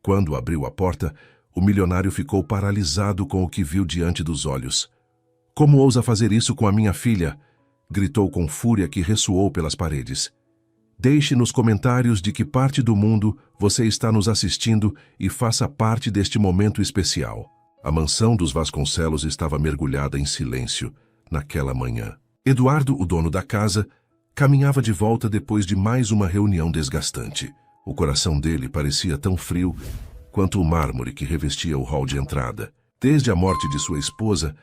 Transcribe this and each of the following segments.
Quando abriu a porta, o milionário ficou paralisado com o que viu diante dos olhos. "Como ousa fazer isso com a minha filha?" gritou com fúria que ressoou pelas paredes. "Deixe nos comentários de que parte do mundo você está nos assistindo e faça parte deste momento especial." A mansão dos Vasconcelos estava mergulhada em silêncio naquela manhã. Eduardo, o dono da casa, caminhava de volta depois de mais uma reunião desgastante. O coração dele parecia tão frio quanto o mármore que revestia o hall de entrada. Desde a morte de sua esposa,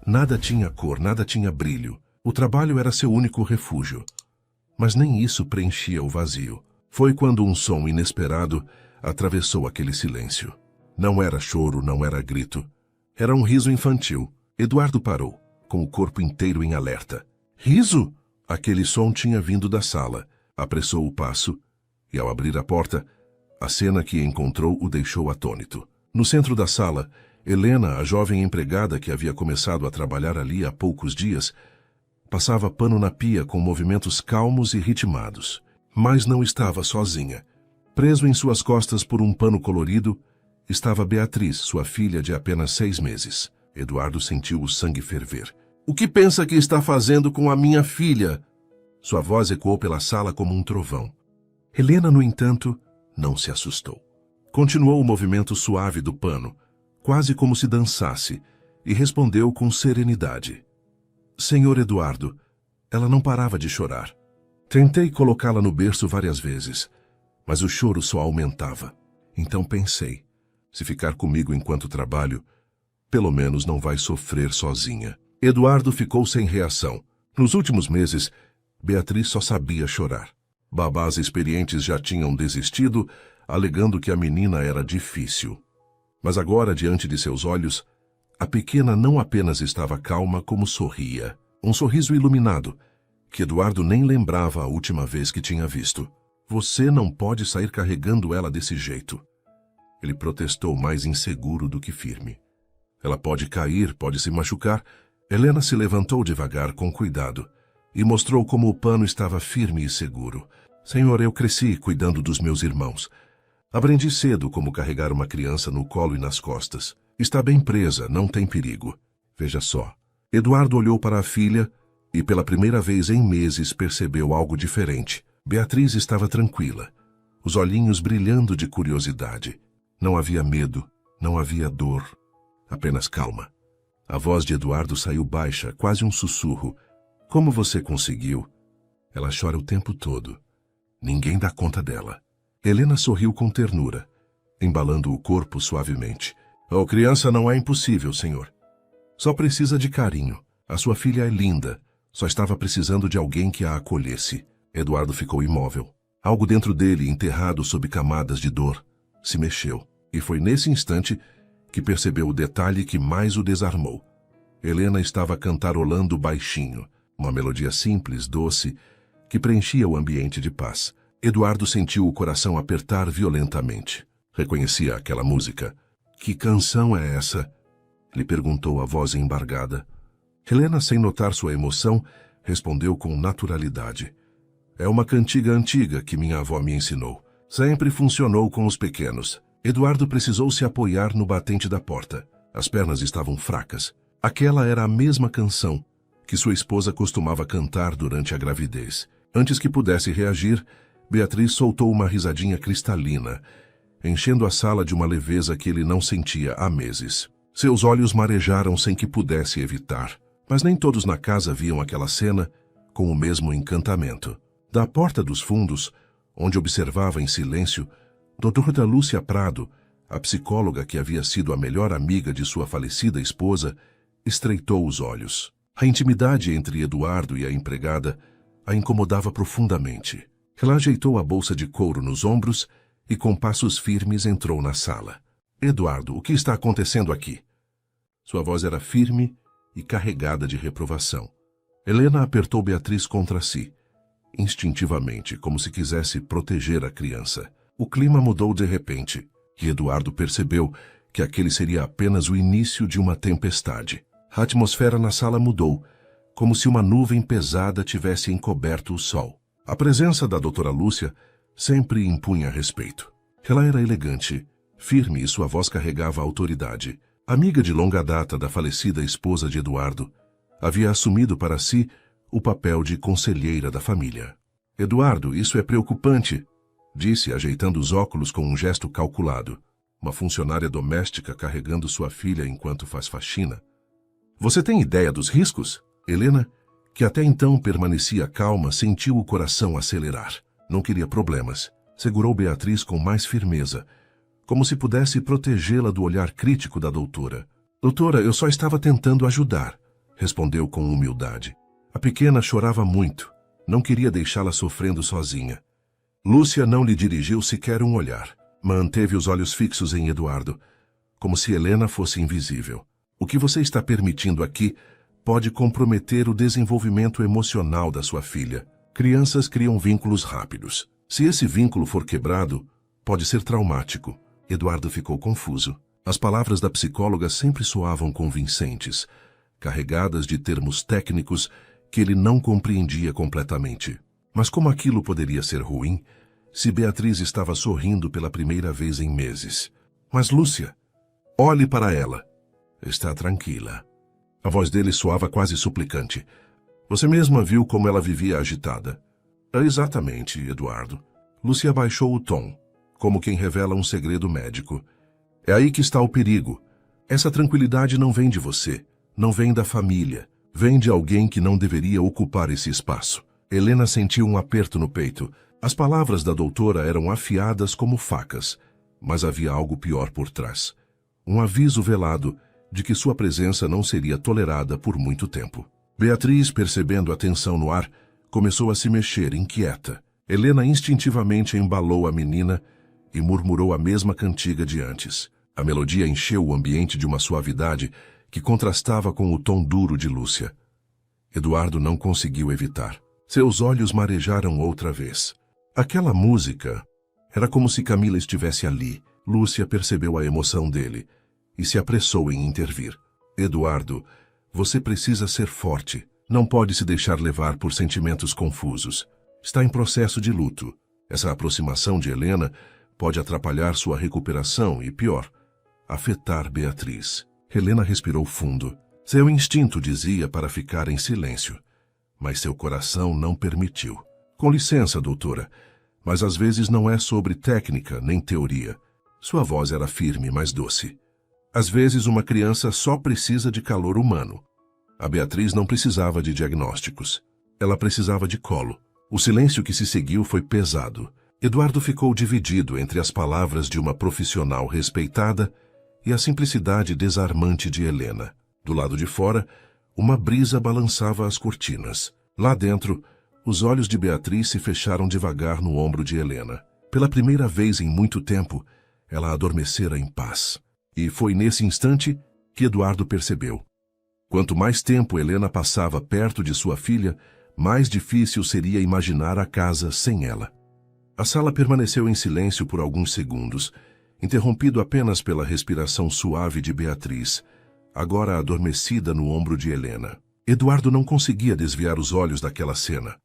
nada tinha cor, nada tinha brilho. O trabalho era seu único refúgio. Mas nem isso preenchia o vazio. Foi quando um som inesperado atravessou aquele silêncio. Não era choro, não era grito. Era um riso infantil. Eduardo parou, com o corpo inteiro em alerta. "Riso?" Aquele som tinha vindo da sala. Apressou o passo e, ao abrir a porta, a cena que encontrou o deixou atônito. No centro da sala, Helena, a jovem empregada que havia começado a trabalhar ali há poucos dias, passava pano na pia com movimentos calmos e ritmados. Mas não estava sozinha. Preso em suas costas por um pano colorido, estava Beatriz, sua filha de apenas 6 meses. Eduardo sentiu o sangue ferver. "O que pensa que está fazendo com a minha filha?" Sua voz ecoou pela sala como um trovão. Helena, no entanto, não se assustou. Continuou o movimento suave do pano, quase como se dançasse, e respondeu com serenidade. "Senhor Eduardo, ela não parava de chorar. Tentei colocá-la no berço várias vezes, mas o choro só aumentava. Então pensei, se ficar comigo enquanto trabalho, pelo menos não vai sofrer sozinha." Eduardo ficou sem reação. Nos últimos meses, Beatriz só sabia chorar. Babás experientes já tinham desistido, alegando que a menina era difícil. Mas agora, diante de seus olhos, a pequena não apenas estava calma, como sorria. Um sorriso iluminado, que Eduardo nem lembrava a última vez que tinha visto. "Você não pode sair carregando ela desse jeito." Ele protestou, mais inseguro do que firme. "Ela pode cair, pode se machucar." Helena se levantou devagar, com cuidado, e mostrou como o pano estava firme e seguro. "Senhor, eu cresci cuidando dos meus irmãos. Aprendi cedo como carregar uma criança no colo e nas costas. Está bem presa, não tem perigo. Veja só." Eduardo olhou para a filha e, pela primeira vez em meses, percebeu algo diferente. Beatriz estava tranquila, os olhinhos brilhando de curiosidade. Não havia medo, não havia dor, apenas calma. A voz de Eduardo saiu baixa, quase um sussurro. "Como você conseguiu?" "Ela chora o tempo todo. Ninguém dá conta dela." Helena sorriu com ternura, embalando o corpo suavemente. "Oh, criança não é impossível, senhor. Só precisa de carinho. A sua filha é linda. Só estava precisando de alguém que a acolhesse." Eduardo ficou imóvel. Algo dentro dele, enterrado sob camadas de dor, se mexeu. E foi nesse instante que percebeu o detalhe que mais o desarmou. Helena estava cantarolando baixinho, uma melodia simples, doce, que preenchia o ambiente de paz. Eduardo sentiu o coração apertar violentamente. Reconhecia aquela música. "Que canção é essa?" lhe perguntou a voz embargada. Helena, sem notar sua emoção, respondeu com naturalidade. "É uma cantiga antiga que minha avó me ensinou. Sempre funcionou com os pequenos." Eduardo precisou se apoiar no batente da porta. As pernas estavam fracas. Aquela era a mesma canção que sua esposa costumava cantar durante a gravidez. Antes que pudesse reagir, Beatriz soltou uma risadinha cristalina, enchendo a sala de uma leveza que ele não sentia há meses. Seus olhos marejaram sem que pudesse evitar. Mas nem todos na casa viam aquela cena com o mesmo encantamento. Da porta dos fundos, onde observava em silêncio, Doutora Lúcia Prado, a psicóloga que havia sido a melhor amiga de sua falecida esposa, estreitou os olhos. A intimidade entre Eduardo e a empregada a incomodava profundamente. Ela ajeitou a bolsa de couro nos ombros e, com passos firmes, entrou na sala. "Eduardo, o que está acontecendo aqui?" Sua voz era firme e carregada de reprovação. Helena apertou Beatriz contra si, instintivamente, como se quisesse proteger a criança. O clima mudou de repente, e Eduardo percebeu que aquele seria apenas o início de uma tempestade. A atmosfera na sala mudou, como se uma nuvem pesada tivesse encoberto o sol. A presença da doutora Lúcia sempre impunha respeito. Ela era elegante, firme, e sua voz carregava autoridade. Amiga de longa data da falecida esposa de Eduardo, havia assumido para si o papel de conselheira da família. Eduardo, isso é preocupante, disse, ajeitando os óculos com um gesto calculado. Uma funcionária doméstica carregando sua filha enquanto faz faxina. Você tem ideia dos riscos? Helena, que até então permanecia calma, sentiu o coração acelerar. Não queria problemas. Segurou Beatriz com mais firmeza, como se pudesse protegê-la do olhar crítico da doutora. Doutora, eu só estava tentando ajudar, respondeu com humildade. A pequena chorava muito. Não queria deixá-la sofrendo sozinha. Lúcia não lhe dirigiu sequer um olhar. Manteve os olhos fixos em Eduardo, como se Helena fosse invisível. O que você está permitindo aqui pode comprometer o desenvolvimento emocional da sua filha. Crianças criam vínculos rápidos. Se esse vínculo for quebrado, pode ser traumático. Eduardo ficou confuso. As palavras da psicóloga sempre soavam convincentes, carregadas de termos técnicos que ele não compreendia completamente. Mas como aquilo poderia ser ruim, se Beatriz estava sorrindo pela primeira vez em meses? Mas Lúcia, olhe para ela. Está tranquila. A voz dele soava quase suplicante. Você mesma viu como ela vivia agitada. Exatamente, Eduardo. Lúcia baixou o tom, como quem revela um segredo médico. É aí que está o perigo. Essa tranquilidade não vem de você, não vem da família, vem de alguém que não deveria ocupar esse espaço. Helena sentiu um aperto no peito. As palavras da doutora eram afiadas como facas, mas havia algo pior por trás. Um aviso velado de que sua presença não seria tolerada por muito tempo. Beatriz, percebendo a tensão no ar, começou a se mexer, inquieta. Helena instintivamente embalou a menina e murmurou a mesma cantiga de antes. A melodia encheu o ambiente de uma suavidade que contrastava com o tom duro de Lúcia. Eduardo não conseguiu evitar. Seus olhos marejaram outra vez. Aquela música era como se Camila estivesse ali. Lúcia percebeu a emoção dele e se apressou em intervir. Eduardo, você precisa ser forte. Não pode se deixar levar por sentimentos confusos. Está em processo de luto. Essa aproximação de Helena pode atrapalhar sua recuperação e, pior, afetar Beatriz. Helena respirou fundo. Seu instinto dizia para ficar em silêncio, mas seu coração não permitiu. Com licença, doutora, mas às vezes não é sobre técnica nem teoria. Sua voz era firme, mas doce. Às vezes uma criança só precisa de calor humano. A Beatriz não precisava de diagnósticos. Ela precisava de colo. O silêncio que se seguiu foi pesado. Eduardo ficou dividido entre as palavras de uma profissional respeitada e a simplicidade desarmante de Helena. Do lado de fora, uma brisa balançava as cortinas. Lá dentro, os olhos de Beatriz se fecharam devagar no ombro de Helena. Pela primeira vez em muito tempo, ela adormecera em paz. E foi nesse instante que Eduardo percebeu. Quanto mais tempo Helena passava perto de sua filha, mais difícil seria imaginar a casa sem ela. A sala permaneceu em silêncio por alguns segundos, interrompido apenas pela respiração suave de Beatriz, agora adormecida no ombro de Helena. Eduardo não conseguia desviar os olhos daquela cena.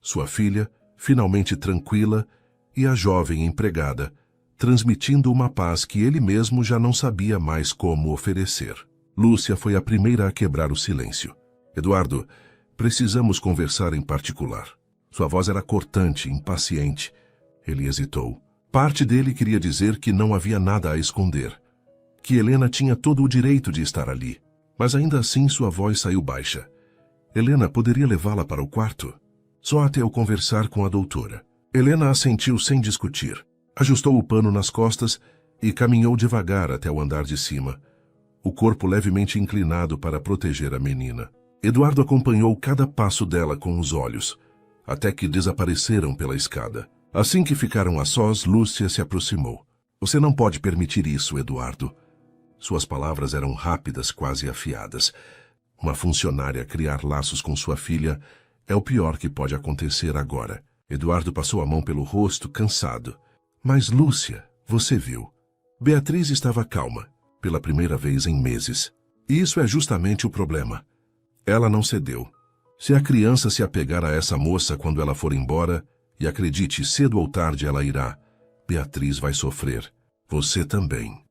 Sua filha, finalmente tranquila, e a jovem empregada, transmitindo uma paz que ele mesmo já não sabia mais como oferecer. Lúcia foi a primeira a quebrar o silêncio. Eduardo, precisamos conversar em particular. Sua voz era cortante, impaciente. Ele hesitou. Parte dele queria dizer que não havia nada a esconder, que Helena tinha todo o direito de estar ali. Mas ainda assim sua voz saiu baixa. Helena, poderia levá-la para o quarto? Só até eu conversar com a doutora. Helena assentiu sem discutir. Ajustou o pano nas costas e caminhou devagar até o andar de cima, o corpo levemente inclinado para proteger a menina. Eduardo acompanhou cada passo dela com os olhos, até que desapareceram pela escada. Assim que ficaram a sós, Lúcia se aproximou. Você não pode permitir isso, Eduardo. Suas palavras eram rápidas, quase afiadas. Uma funcionária criar laços com sua filha é o pior que pode acontecer agora. Eduardo passou a mão pelo rosto, cansado. Mas, Lúcia, você viu. Beatriz estava calma, pela primeira vez em meses. E isso é justamente o problema. Ela não cedeu. Se a criança se apegar a essa moça quando ela for embora, e acredite, cedo ou tarde ela irá, Beatriz vai sofrer. Você também.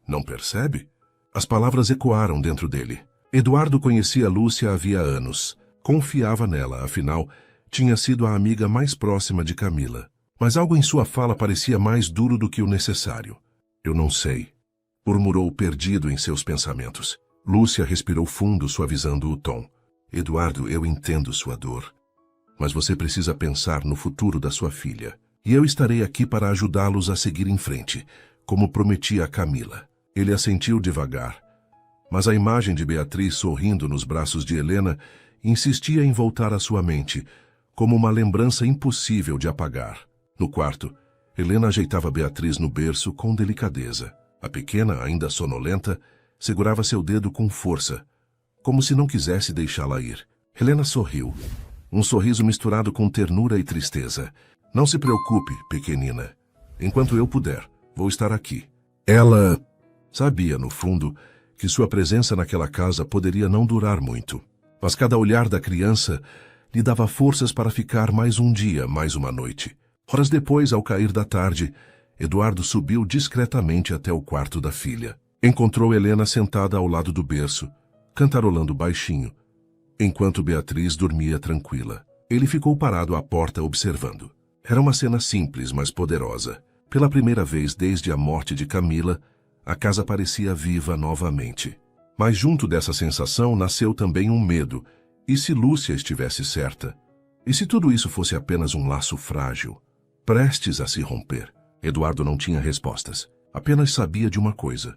Não percebe? As palavras ecoaram dentro dele. Eduardo conhecia Lúcia havia anos. Confiava nela, afinal, tinha sido a amiga mais próxima de Camila. Mas algo em sua fala parecia mais duro do que o necessário. Eu não sei, murmurou perdido em seus pensamentos. Lúcia respirou fundo, suavizando o tom. Eduardo, eu entendo sua dor. Mas você precisa pensar no futuro da sua filha. E eu estarei aqui para ajudá-los a seguir em frente, como prometi a Camila. Ele assentiu devagar. Mas a imagem de Beatriz sorrindo nos braços de Helena insistia em voltar à sua mente, como uma lembrança impossível de apagar. No quarto, Helena ajeitava Beatriz no berço com delicadeza. A pequena, ainda sonolenta, segurava seu dedo com força, como se não quisesse deixá-la ir. Helena sorriu, um sorriso misturado com ternura e tristeza. Não se preocupe, pequenina. Enquanto eu puder, vou estar aqui. Ela sabia, no fundo, que sua presença naquela casa poderia não durar muito. Mas cada olhar da criança lhe dava forças para ficar mais um dia, mais uma noite. Horas depois, ao cair da tarde, Eduardo subiu discretamente até o quarto da filha. Encontrou Helena sentada ao lado do berço, cantarolando baixinho, enquanto Beatriz dormia tranquila. Ele ficou parado à porta observando. Era uma cena simples, mas poderosa. Pela primeira vez desde a morte de Camila, a casa parecia viva novamente. Mas junto dessa sensação nasceu também um medo. E se Lúcia estivesse certa? E se tudo isso fosse apenas um laço frágil, prestes a se romper? Eduardo não tinha respostas. Apenas sabia de uma coisa.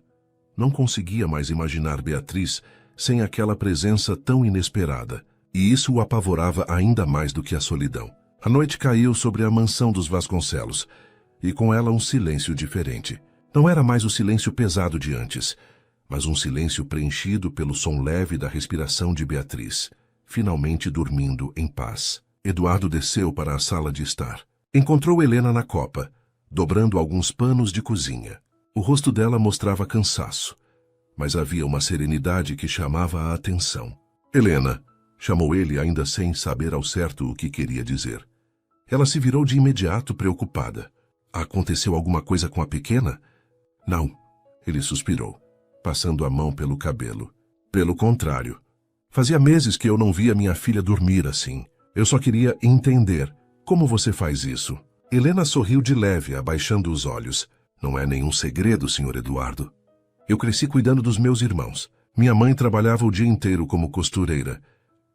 Não conseguia mais imaginar Beatriz sem aquela presença tão inesperada. E isso o apavorava ainda mais do que a solidão. A noite caiu sobre a mansão dos Vasconcelos, e com ela um silêncio diferente. Não era mais o silêncio pesado de antes, mas um silêncio preenchido pelo som leve da respiração de Beatriz, finalmente dormindo em paz. Eduardo desceu para a sala de estar. Encontrou Helena na copa, dobrando alguns panos de cozinha. O rosto dela mostrava cansaço, mas havia uma serenidade que chamava a atenção. Helena, chamou ele ainda sem saber ao certo o que queria dizer. Ela se virou de imediato preocupada. Aconteceu alguma coisa com a pequena? Não, ele suspirou, passando a mão pelo cabelo. Pelo contrário. Fazia meses que eu não via minha filha dormir assim. Eu só queria entender. Como você faz isso? Helena sorriu de leve, abaixando os olhos. Não é nenhum segredo, Sr. Eduardo. Eu cresci cuidando dos meus irmãos. Minha mãe trabalhava o dia inteiro como costureira,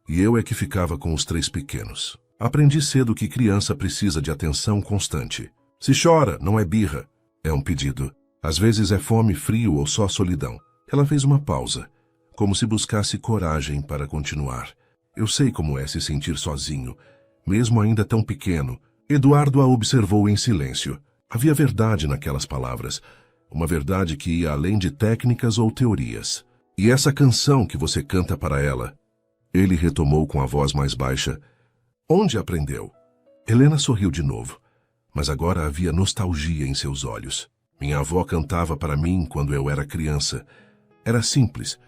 e eu é que ficava com os 3 pequenos. Aprendi cedo que criança precisa de atenção constante. Se chora, não é birra, é um pedido. Às vezes é fome, frio ou só solidão. Ela fez uma pausa, como se buscasse coragem para continuar. Eu sei como é se sentir sozinho, mesmo ainda tão pequeno. Eduardo a observou em silêncio. Havia verdade naquelas palavras, uma verdade que ia além de técnicas ou teorias. E essa canção que você canta para ela? Ele retomou com a voz mais baixa. Onde aprendeu? Helena sorriu de novo, mas agora havia nostalgia em seus olhos. Minha avó cantava para mim quando eu era criança. Era simples,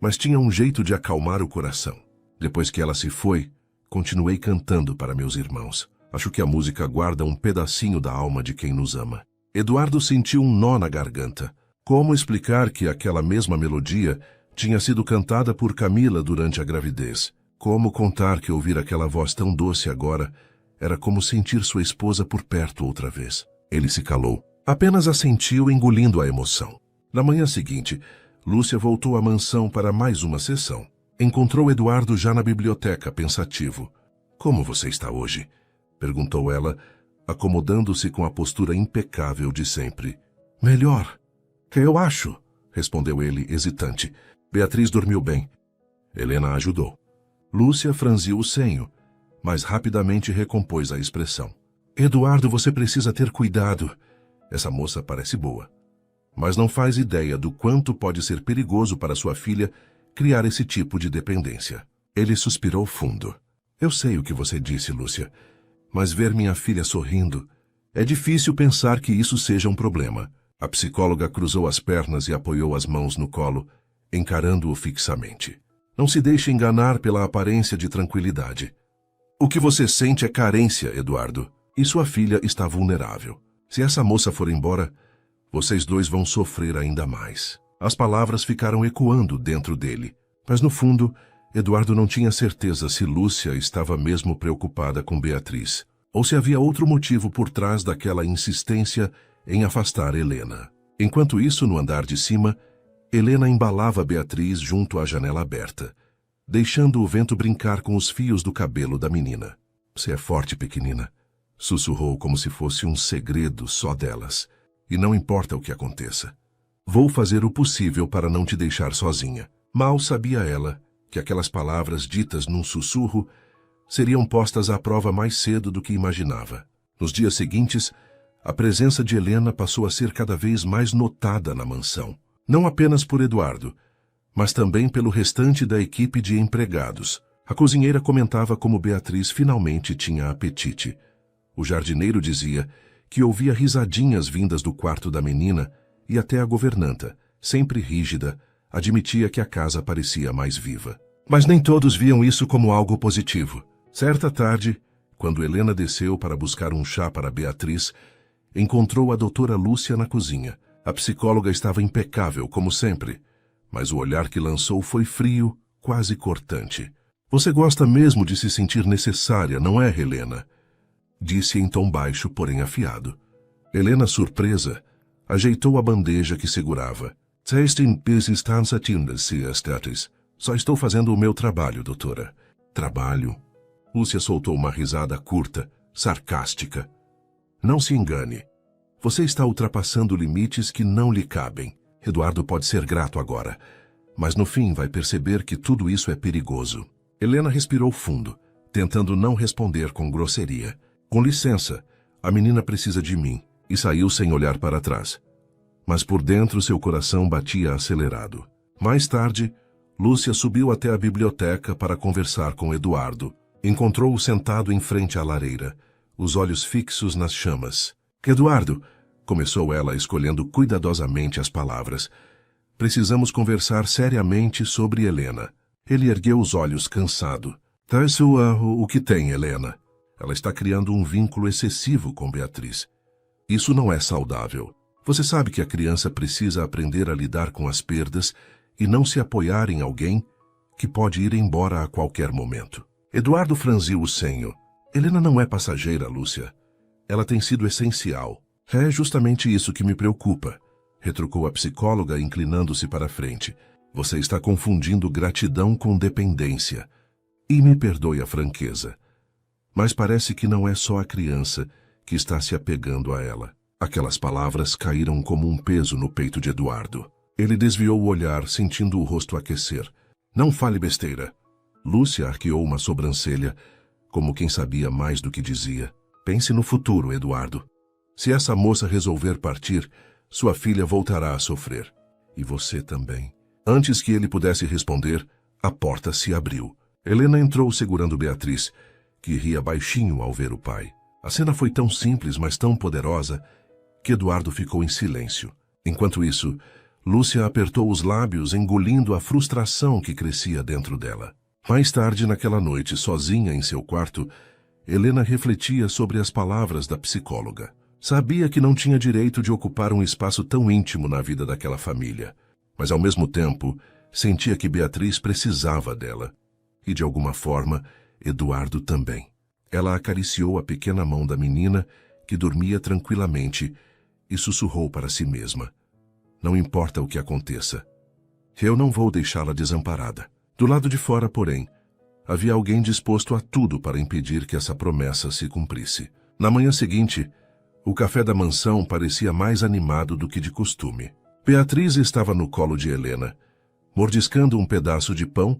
mas tinha um jeito de acalmar o coração. Depois que ela se foi, continuei cantando para meus irmãos. Acho que a música guarda um pedacinho da alma de quem nos ama. Eduardo sentiu um nó na garganta. Como explicar que aquela mesma melodia tinha sido cantada por Camila durante a gravidez? Como contar que ouvir aquela voz tão doce agora era como sentir sua esposa por perto outra vez? Ele se calou. Apenas assentiu, engolindo a emoção. Na manhã seguinte, Lúcia voltou à mansão para mais uma sessão. Encontrou Eduardo já na biblioteca, pensativo. Como você está hoje? Perguntou ela, acomodando-se com a postura impecável de sempre. Melhor. Eu acho, respondeu ele, hesitante. Beatriz dormiu bem. Helena ajudou. Lúcia franziu o senho, mas rapidamente recompôs a expressão. Eduardo, você precisa ter cuidado. Essa moça parece boa, mas não faz ideia do quanto pode ser perigoso para sua filha criar esse tipo de dependência. Ele suspirou fundo. Eu sei o que você disse, Lúcia, mas ver minha filha sorrindo, é difícil pensar que isso seja um problema. A psicóloga cruzou as pernas e apoiou as mãos no colo, encarando-o fixamente. Não se deixe enganar pela aparência de tranquilidade. O que você sente é carência, Eduardo, e sua filha está vulnerável. Se essa moça for embora, Vocês dois vão sofrer ainda mais. As palavras ficaram ecoando dentro dele. Mas no fundo, Eduardo não tinha certeza se Lúcia estava mesmo preocupada com Beatriz, ou se havia outro motivo por trás daquela insistência em afastar Helena. Enquanto isso, no andar de cima, Helena embalava Beatriz junto à janela aberta, deixando o vento brincar com os fios do cabelo da menina. Você é forte, pequenina, sussurrou como se fosse um segredo só delas. E não importa o que aconteça. Vou fazer o possível para não te deixar sozinha. Mal sabia ela que aquelas palavras ditas num sussurro seriam postas à prova mais cedo do que imaginava. Nos dias seguintes, a presença de Helena passou a ser cada vez mais notada na mansão. Não apenas por Eduardo, mas também pelo restante da equipe de empregados. A cozinheira comentava como Beatriz finalmente tinha apetite. O jardineiro dizia que ouvia risadinhas vindas do quarto da menina e até a governanta, sempre rígida, admitia que a casa parecia mais viva. Mas nem todos viam isso como algo positivo. Certa tarde, quando Helena desceu para buscar um chá para Beatriz, encontrou a doutora Lúcia na cozinha. A psicóloga estava impecável, como sempre, mas o olhar que lançou foi frio, quase cortante. Você gosta mesmo de se sentir necessária, não é, Helena? Disse em tom baixo, porém afiado. Helena, surpresa, ajeitou a bandeja que segurava. Só estou fazendo o meu trabalho, doutora. Trabalho? Lúcia soltou uma risada curta, sarcástica. Não se engane. Você está ultrapassando limites que não lhe cabem. Eduardo pode ser grato agora, mas no fim vai perceber que tudo isso é perigoso. Helena respirou fundo, tentando não responder com grosseria. Com licença, a menina precisa de mim, e saiu sem olhar para trás. Mas por dentro seu coração batia acelerado. Mais tarde, Lúcia subiu até a biblioteca para conversar com Eduardo. Encontrou-o sentado em frente à lareira, os olhos fixos nas chamas. Eduardo, começou ela escolhendo cuidadosamente as palavras. Precisamos conversar seriamente sobre Helena. Ele ergueu os olhos cansado. O que tem, Helena? Ela está criando um vínculo excessivo com Beatriz. Isso não é saudável. Você sabe que a criança precisa aprender a lidar com as perdas e não se apoiar em alguém que pode ir embora a qualquer momento. Eduardo franziu o senho. Helena não é passageira, Lúcia. Ela tem sido essencial. É justamente isso que me preocupa, retrucou a psicóloga, inclinando-se para a frente. Você está confundindo gratidão com dependência. E me perdoe a franqueza, mas parece que não é só a criança que está se apegando a ela. Aquelas palavras caíram como um peso no peito de Eduardo. Ele desviou o olhar, sentindo o rosto aquecer. Não fale besteira. Lúcia arqueou uma sobrancelha, como quem sabia mais do que dizia. Pense no futuro, Eduardo. Se essa moça resolver partir, sua filha voltará a sofrer. E você também. Antes que ele pudesse responder, a porta se abriu. Helena entrou segurando Beatriz, que ria baixinho ao ver o pai. A cena foi tão simples, mas tão poderosa, que Eduardo ficou em silêncio. Enquanto isso, Lúcia apertou os lábios, engolindo a frustração que crescia dentro dela. Mais tarde, naquela noite, sozinha em seu quarto, Helena refletia sobre as palavras da psicóloga. Sabia que não tinha direito de ocupar um espaço tão íntimo na vida daquela família, mas ao mesmo tempo sentia que Beatriz precisava dela. E de alguma forma, Eduardo também. Ela acariciou a pequena mão da menina, que dormia tranquilamente, e sussurrou para si mesma. Não importa o que aconteça. Eu não vou deixá-la desamparada. Do lado de fora, porém, havia alguém disposto a tudo para impedir que essa promessa se cumprisse. Na manhã seguinte, o café da mansão parecia mais animado do que de costume. Beatriz estava no colo de Helena, mordiscando um pedaço de pão,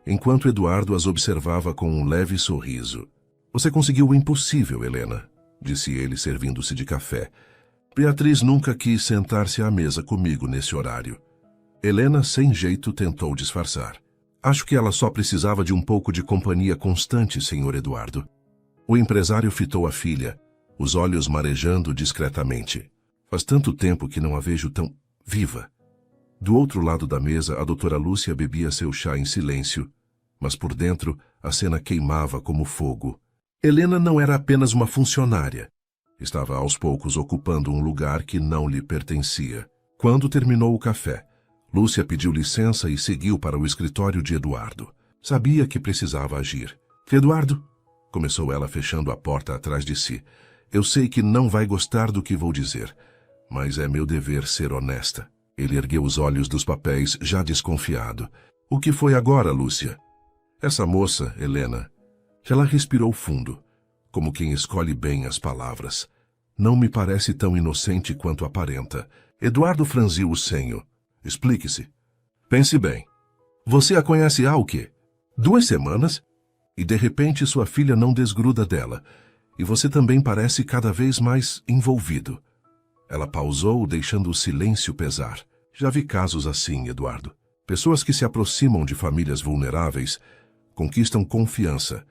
enquanto Eduardo as observava com um leve sorriso. Você conseguiu o impossível, Helena, disse ele, servindo-se de café. Beatriz nunca quis sentar-se à mesa comigo nesse horário. Helena, sem jeito, tentou disfarçar. Acho que ela só precisava de um pouco de companhia constante, senhor Eduardo. O empresário fitou a filha, os olhos marejando discretamente. Faz tanto tempo que não a vejo tão viva. Do outro lado da mesa, a doutora Lúcia bebia seu chá em silêncio, mas por dentro a cena queimava como fogo. Helena não era apenas uma funcionária. Estava aos poucos ocupando um lugar que não lhe pertencia. Quando terminou o café, Lúcia pediu licença e seguiu para o escritório de Eduardo. Sabia que precisava agir. Eduardo, começou ela fechando a porta atrás de si. Eu sei que não vai gostar do que vou dizer, mas é meu dever ser honesta. Ele ergueu os olhos dos papéis, já desconfiado. O que foi agora, Lúcia? Essa moça, Helena. Ela respirou fundo, como quem escolhe bem as palavras. Não me parece tão inocente quanto aparenta. Eduardo franziu o senho. Explique-se. Pense bem. Você a conhece há o quê? 2 semanas? E de repente sua filha não desgruda dela. E você também parece cada vez mais envolvido. Ela pausou, deixando o silêncio pesar. Já vi casos assim, Eduardo. Pessoas que se aproximam de famílias vulneráveis, conquistam confiança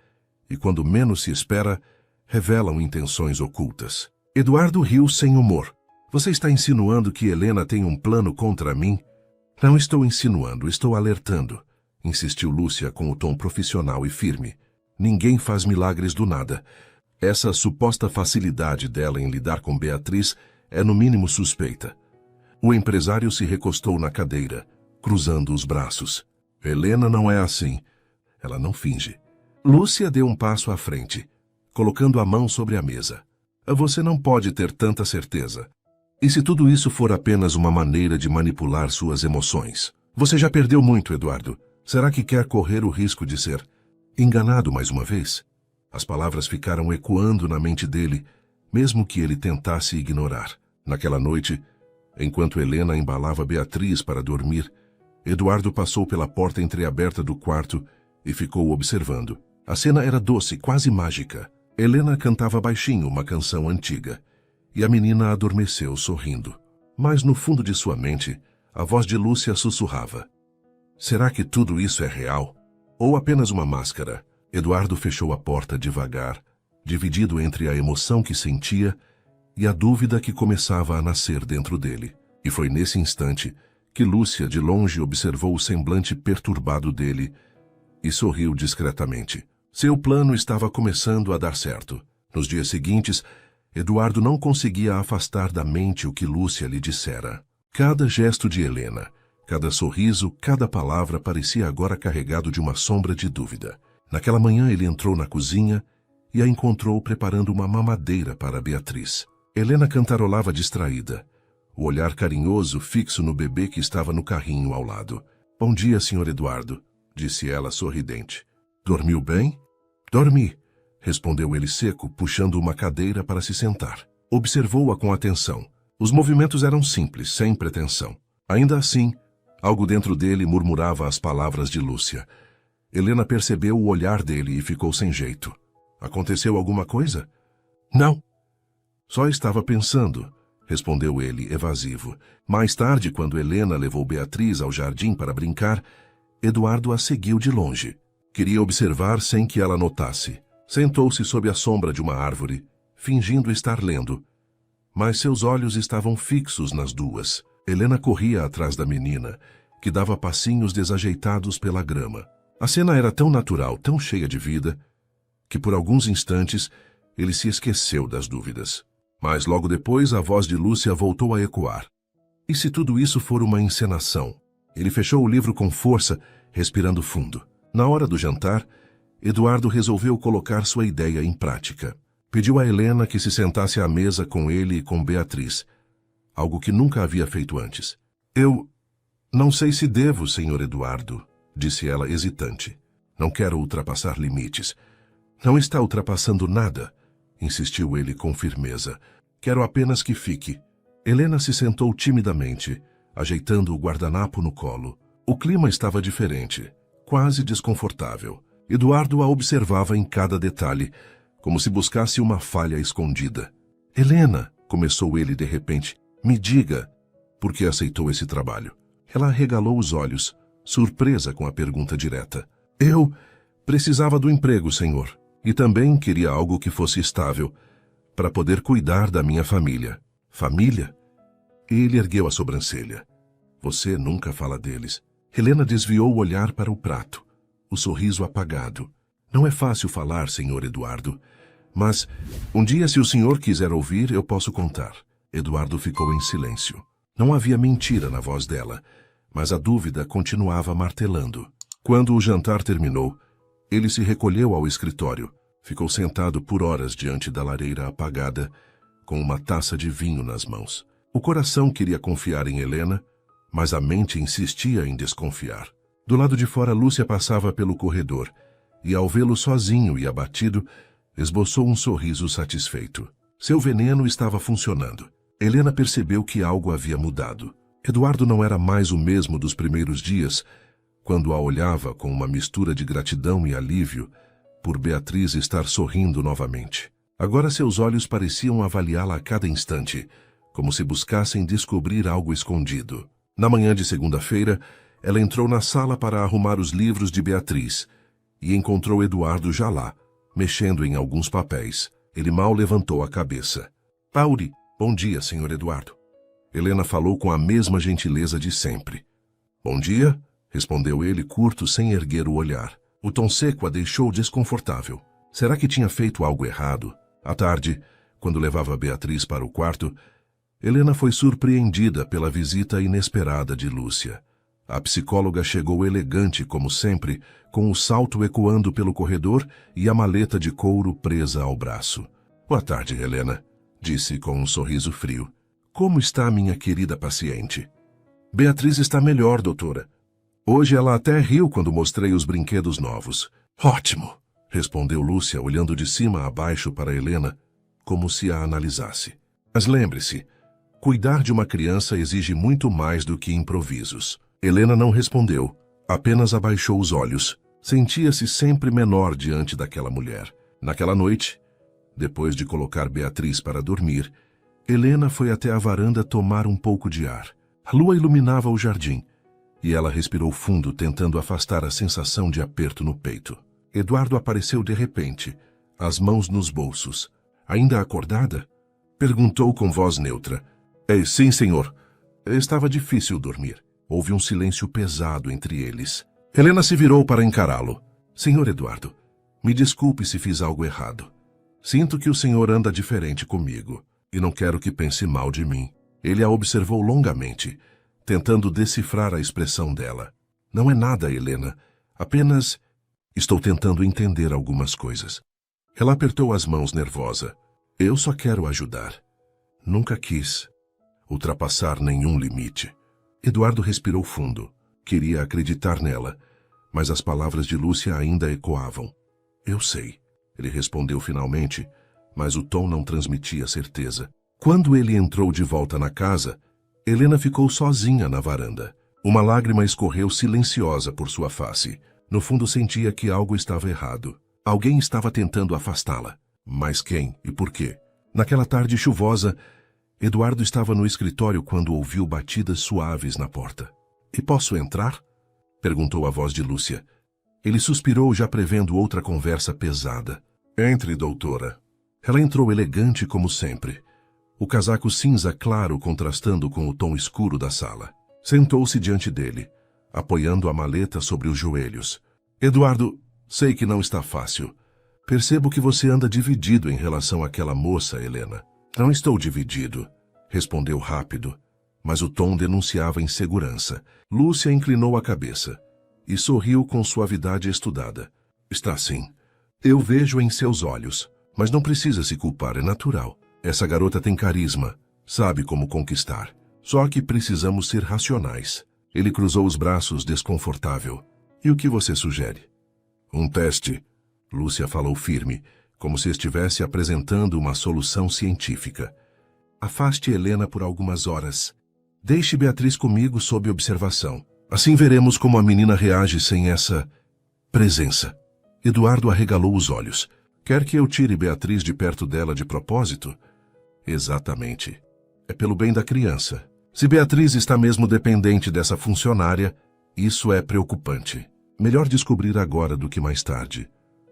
e, quando menos se espera, revelam intenções ocultas. Eduardo riu sem humor. Você está insinuando que Helena tem um plano contra mim? Não estou insinuando, estou alertando, insistiu Lúcia com o tom profissional e firme. Ninguém faz milagres do nada. Essa suposta facilidade dela em lidar com Beatriz é no mínimo suspeita. O empresário se recostou na cadeira, cruzando os braços. Helena não é assim. Ela não finge. Lúcia deu um passo à frente, colocando a mão sobre a mesa. Você não pode ter tanta certeza. E se tudo isso for apenas uma maneira de manipular suas emoções? Você já perdeu muito, Eduardo. Será que quer correr o risco de ser enganado mais uma vez? As palavras ficaram ecoando na mente dele, mesmo que ele tentasse ignorar. Naquela noite, enquanto Helena embalava Beatriz para dormir, Eduardo passou pela porta entreaberta do quarto e ficou observando. A cena era doce, quase mágica. Helena cantava baixinho uma canção antiga, e a menina adormeceu sorrindo. Mas no fundo de sua mente, a voz de Lúcia sussurrava. Será que tudo isso é real? Ou apenas uma máscara? Eduardo fechou a porta devagar, dividido entre a emoção que sentia e a dúvida que começava a nascer dentro dele. E foi nesse instante que Lúcia de longe observou o semblante perturbado dele e sorriu discretamente. Seu plano estava começando a dar certo. Nos dias seguintes, Eduardo não conseguia afastar da mente o que Lúcia lhe dissera. Cada gesto de Helena, cada sorriso, cada palavra parecia agora carregado de uma sombra de dúvida. Naquela manhã ele entrou na cozinha e a encontrou preparando uma mamadeira para Beatriz. Helena cantarolava distraída, o olhar carinhoso fixo no bebê que estava no carrinho ao lado. Bom dia, Sr. Eduardo, disse ela sorridente. Dormiu bem? Dormi, respondeu ele seco, puxando uma cadeira para se sentar. Observou-a com atenção. Os movimentos eram simples, sem pretensão. Ainda assim, algo dentro dele murmurava as palavras de Lúcia. Helena percebeu o olhar dele e ficou sem jeito. Aconteceu alguma coisa? Não. Só estava pensando, respondeu ele, evasivo. Mais tarde, quando Helena levou Beatriz ao jardim para brincar, Eduardo a seguiu de longe. Queria observar sem que ela notasse. Sentou-se sob a sombra de uma árvore, fingindo estar lendo. Mas seus olhos estavam fixos nas duas. Helena corria atrás da menina, que dava passinhos desajeitados pela grama. A cena era tão natural, tão cheia de vida, que por alguns instantes ele se esqueceu das dúvidas. Mas logo depois a voz de Lúcia voltou a ecoar. E se tudo isso for uma encenação? Ele fechou o livro com força, respirando fundo. Na hora do jantar, Eduardo resolveu colocar sua ideia em prática. Pediu a Helena que se sentasse à mesa com ele e com Beatriz, algo que nunca havia feito antes. Eu não sei se devo, Sr. Eduardo, disse ela hesitante. Não quero ultrapassar limites. Não está ultrapassando nada, insistiu ele com firmeza. Quero apenas que fique. Helena se sentou timidamente, ajeitando o guardanapo no colo. O clima estava diferente, quase desconfortável. Eduardo a observava em cada detalhe, como se buscasse uma falha escondida. Helena, começou ele de repente, me diga, por que aceitou esse trabalho? Ela arregalou os olhos, surpresa com a pergunta direta. Eu precisava do emprego, senhor, e também queria algo que fosse estável, para poder cuidar da minha família. Família? Ele ergueu a sobrancelha. Você nunca fala deles. Helena desviou o olhar para o prato, o sorriso apagado. Não é fácil falar, Sr. Eduardo, Mas, um dia, se o senhor quiser ouvir, eu posso contar. Eduardo ficou em silêncio. Não havia mentira na voz dela, mas a dúvida continuava martelando. Quando o jantar terminou, ele se recolheu ao escritório. Ficou sentado por horas diante da lareira apagada, com uma taça de vinho nas mãos. O coração queria confiar em Helena, mas a mente insistia em desconfiar. Do lado de fora, Lúcia passava pelo corredor, e ao vê-lo sozinho e abatido, esboçou um sorriso satisfeito. Seu veneno estava funcionando. Helena percebeu que algo havia mudado. Eduardo não era mais o mesmo dos primeiros dias, quando a olhava com uma mistura de gratidão e alívio por Beatriz estar sorrindo novamente. Agora seus olhos pareciam avaliá-la a cada instante, como se buscassem descobrir algo escondido. Na manhã de segunda-feira, ela entrou na sala para arrumar os livros de Beatriz e encontrou Eduardo já lá, mexendo em alguns papéis. Ele mal levantou a cabeça. Pauli, bom dia, senhor Eduardo. Helena falou com a mesma gentileza de sempre. Bom dia, respondeu ele curto sem erguer o olhar. O tom seco a deixou desconfortável. Será que tinha feito algo errado? À tarde, quando levava Beatriz para o quarto, Helena foi surpreendida pela visita inesperada de Lúcia. A psicóloga chegou elegante, como sempre, com o salto ecoando pelo corredor e a maleta de couro presa ao braço. Boa tarde, Helena, disse com um sorriso frio. Como está a minha querida paciente? Beatriz está melhor, doutora. Hoje ela até riu quando mostrei os brinquedos novos. Ótimo, respondeu Lúcia, olhando de cima a baixo para Helena, como se a analisasse. Mas lembre-se, cuidar de uma criança exige muito mais do que improvisos. Helena não respondeu, apenas abaixou os olhos. Sentia-se sempre menor diante daquela mulher. Naquela noite, depois de colocar Beatriz para dormir, Helena foi até a varanda tomar um pouco de ar. A lua iluminava o jardim, e ela respirou fundo, tentando afastar a sensação de aperto no peito. Eduardo apareceu de repente, as mãos nos bolsos. Ainda acordada? Perguntou com voz neutra. Sim, senhor. Estava difícil dormir. Houve um silêncio pesado entre eles. Helena se virou para encará-lo. Senhor Eduardo, me desculpe se fiz algo errado. Sinto que o senhor anda diferente comigo, e não quero que pense mal de mim. Ele a observou longamente, tentando decifrar a expressão dela. Não é nada, Helena. Apenas estou tentando entender algumas coisas. Ela apertou as mãos nervosa. Eu só quero ajudar. Nunca quis ultrapassar nenhum limite. Eduardo respirou fundo. Queria acreditar nela, mas as palavras de Lúcia ainda ecoavam. Eu sei, ele respondeu finalmente, mas o tom não transmitia certeza. Quando ele entrou de volta na casa, Helena ficou sozinha na varanda. Uma lágrima escorreu silenciosa por sua face. No fundo sentia que algo estava errado. Alguém estava tentando afastá-la. Mas quem e por quê? Naquela tarde chuvosa, Eduardo estava no escritório quando ouviu batidas suaves na porta. E posso entrar? Perguntou a voz de Lúcia. Ele suspirou, já prevendo outra conversa pesada. Entre, doutora. Ela entrou elegante como sempre. O casaco cinza claro contrastando com o tom escuro da sala. Sentou-se diante dele, apoiando a maleta sobre os joelhos. Eduardo, sei que não está fácil. Percebo que você anda dividido em relação àquela moça, Helena. Não estou dividido, respondeu rápido, mas o tom denunciava insegurança. Lúcia inclinou a cabeça e sorriu com suavidade estudada. Está sim. Eu vejo em seus olhos, mas não precisa se culpar, é natural. Essa garota tem carisma, sabe como conquistar. Só que precisamos ser racionais. Ele cruzou os braços, desconfortável. E o que você sugere? Um teste. Lúcia falou firme, como se estivesse apresentando uma solução científica. Afaste Helena por algumas horas. Deixe Beatriz comigo sob observação. Assim veremos como a menina reage sem essa presença. Eduardo arregalou os olhos. Quer que eu tire Beatriz de perto dela de propósito? Exatamente. É pelo bem da criança. Se Beatriz está mesmo dependente dessa funcionária, isso é preocupante. Melhor descobrir agora do que mais tarde,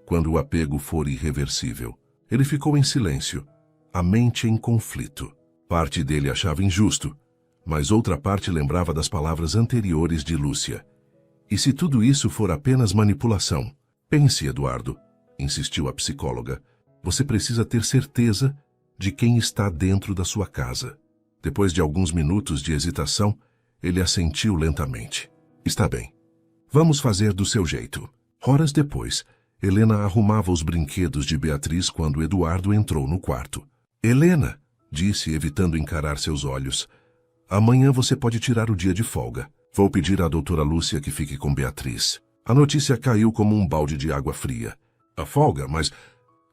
quando o apego for irreversível. Ele ficou em silêncio, a mente em conflito. Parte dele achava injusto, mas outra parte lembrava das palavras anteriores de Lúcia. E se tudo isso for apenas manipulação? Pense, Eduardo, insistiu a psicóloga. Você precisa ter certeza de quem está dentro da sua casa. Depois de alguns minutos de hesitação, ele assentiu lentamente. Está bem. Vamos fazer do seu jeito. Horas depois, Helena arrumava os brinquedos de Beatriz quando Eduardo entrou no quarto. Helena, disse, evitando encarar seus olhos, amanhã você pode tirar o dia de folga. Vou pedir à doutora Lúcia que fique com Beatriz. A notícia caiu como um balde de água fria. A folga? Mas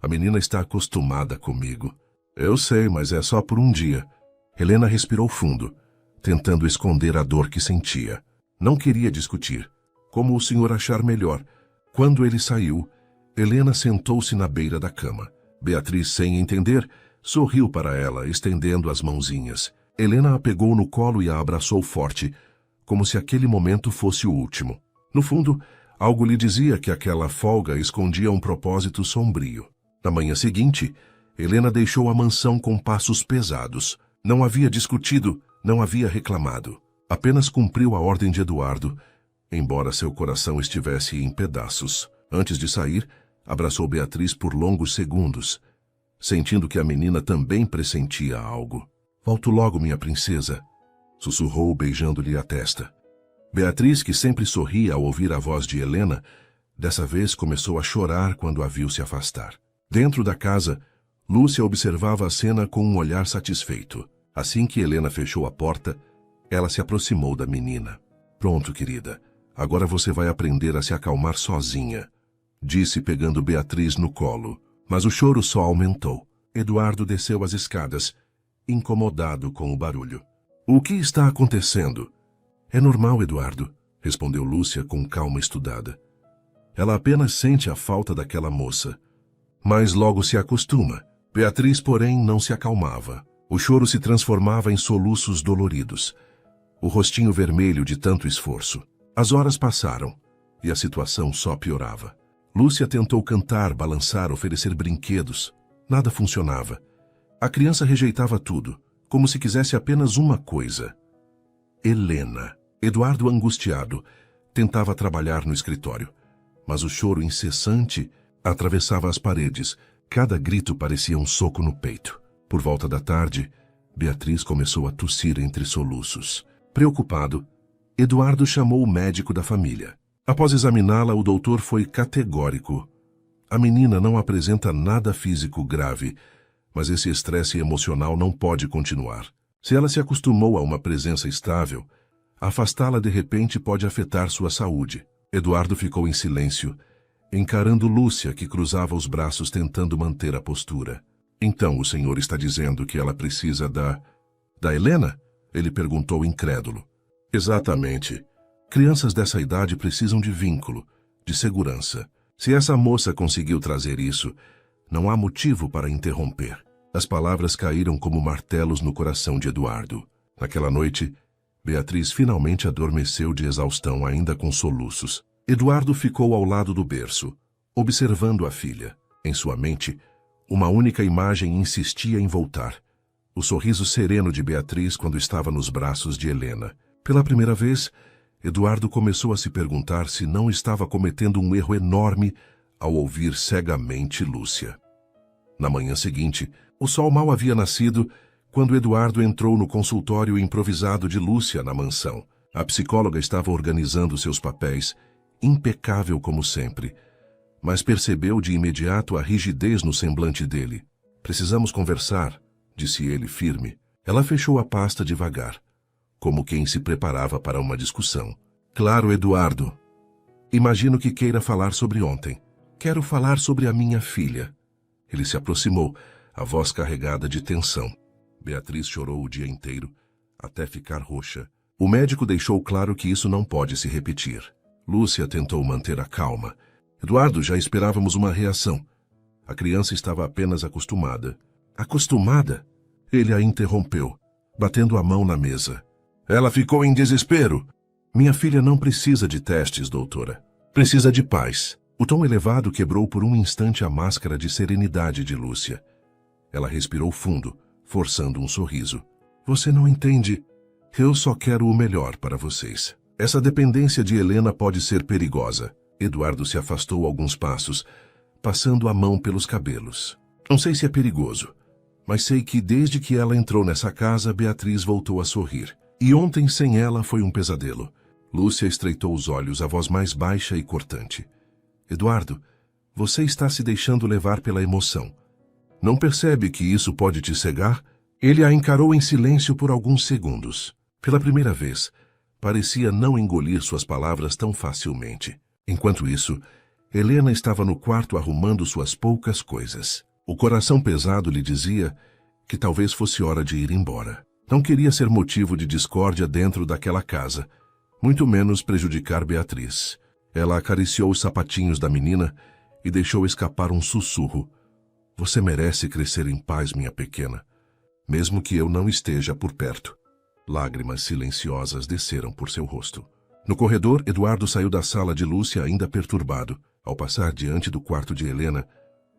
a menina está acostumada comigo. Eu sei, mas é só por um dia. Helena respirou fundo, tentando esconder a dor que sentia. Não queria discutir. Como o senhor achar melhor. Quando ele saiu, Helena sentou-se na beira da cama. Beatriz, sem entender, sorriu para ela, estendendo as mãozinhas. Helena a pegou no colo e a abraçou forte, como se aquele momento fosse o último. No fundo, algo lhe dizia que aquela folga escondia um propósito sombrio. Na manhã seguinte, Helena deixou a mansão com passos pesados. Não havia discutido, não havia reclamado. Apenas cumpriu a ordem de Eduardo, embora seu coração estivesse em pedaços. Antes de sair, abraçou Beatriz por longos segundos, sentindo que a menina também pressentia algo. Volto logo, minha princesa, sussurrou, beijando-lhe a testa. Beatriz, que sempre sorria ao ouvir a voz de Helena, dessa vez começou a chorar quando a viu se afastar. Dentro da casa, Lúcia observava a cena com um olhar satisfeito. Assim que Helena fechou a porta, ela se aproximou da menina. Pronto, querida, agora você vai aprender a se acalmar sozinha, disse pegando Beatriz no colo. Mas o choro só aumentou. Eduardo desceu as escadas, incomodado com o barulho. O que está acontecendo? É normal, Eduardo, respondeu Lúcia com calma estudada. Ela apenas sente a falta daquela moça. Mas logo se acostuma. Beatriz, porém, não se acalmava. O choro se transformava em soluços doloridos. O rostinho vermelho de tanto esforço. As horas passaram, e a situação só piorava. Lúcia tentou cantar, balançar, oferecer brinquedos. Nada funcionava. A criança rejeitava tudo, como se quisesse apenas uma coisa. Helena. Eduardo, angustiado, tentava trabalhar no escritório, mas o choro incessante atravessava as paredes. Cada grito parecia um soco no peito. Por volta da tarde, Beatriz começou a tossir entre soluços. Preocupado, Eduardo chamou o médico da família. Após examiná-la, o doutor foi categórico. A menina não apresenta nada físico grave, mas esse estresse emocional não pode continuar. Se ela se acostumou a uma presença estável, afastá-la de repente pode afetar sua saúde. Eduardo ficou em silêncio, encarando Lúcia, que cruzava os braços tentando manter a postura. Então o senhor está dizendo que ela precisa da Helena? Ele perguntou incrédulo. Exatamente. Crianças dessa idade precisam de vínculo, de segurança. Se essa moça conseguiu trazer isso, não há motivo para interromper. As palavras caíram como martelos no coração de Eduardo. Naquela noite, Beatriz finalmente adormeceu de exaustão, ainda com soluços. Eduardo ficou ao lado do berço, observando a filha. Em sua mente, uma única imagem insistia em voltar. O sorriso sereno de Beatriz quando estava nos braços de Helena. Pela primeira vez, Eduardo começou a se perguntar se não estava cometendo um erro enorme ao ouvir cegamente Lúcia. Na manhã seguinte, o sol mal havia nascido quando Eduardo entrou no consultório improvisado de Lúcia na mansão. A psicóloga estava organizando seus papéis, impecável como sempre, mas percebeu de imediato a rigidez no semblante dele. Precisamos conversar, disse ele firme. Ela fechou a pasta devagar, como quem se preparava para uma discussão. Claro, Eduardo. Imagino que queira falar sobre ontem. Quero falar sobre a minha filha. Ele se aproximou, a voz carregada de tensão. Beatriz chorou o dia inteiro, até ficar roxa. O médico deixou claro que isso não pode se repetir. Lúcia tentou manter a calma. Eduardo, já esperávamos uma reação. A criança estava apenas acostumada. Acostumada? Ele a interrompeu, batendo a mão na mesa. Ela ficou em desespero. Minha filha não precisa de testes, doutora. Precisa de paz. O tom elevado quebrou por um instante a máscara de serenidade de Lúcia. Ela respirou fundo, forçando um sorriso. Você não entende. Eu só quero o melhor para vocês. Essa dependência de Helena pode ser perigosa. Eduardo se afastou alguns passos, passando a mão pelos cabelos. Não sei se é perigoso, mas sei que desde que ela entrou nessa casa, Beatriz voltou a sorrir. E ontem sem ela foi um pesadelo. Lúcia estreitou os olhos, a voz mais baixa e cortante. Eduardo, você está se deixando levar pela emoção. Não percebe que isso pode te cegar? Ele a encarou em silêncio por alguns segundos. Pela primeira vez, parecia não engolir suas palavras tão facilmente. Enquanto isso, Helena estava no quarto arrumando suas poucas coisas. O coração pesado lhe dizia que talvez fosse hora de ir embora. Não queria ser motivo de discórdia dentro daquela casa, muito menos prejudicar Beatriz. Ela acariciou os sapatinhos da menina e deixou escapar um sussurro. Você merece crescer em paz, minha pequena, mesmo que eu não esteja por perto. Lágrimas silenciosas desceram por seu rosto. No corredor, Eduardo saiu da sala de Lúcia ainda perturbado. Ao passar diante do quarto de Helena,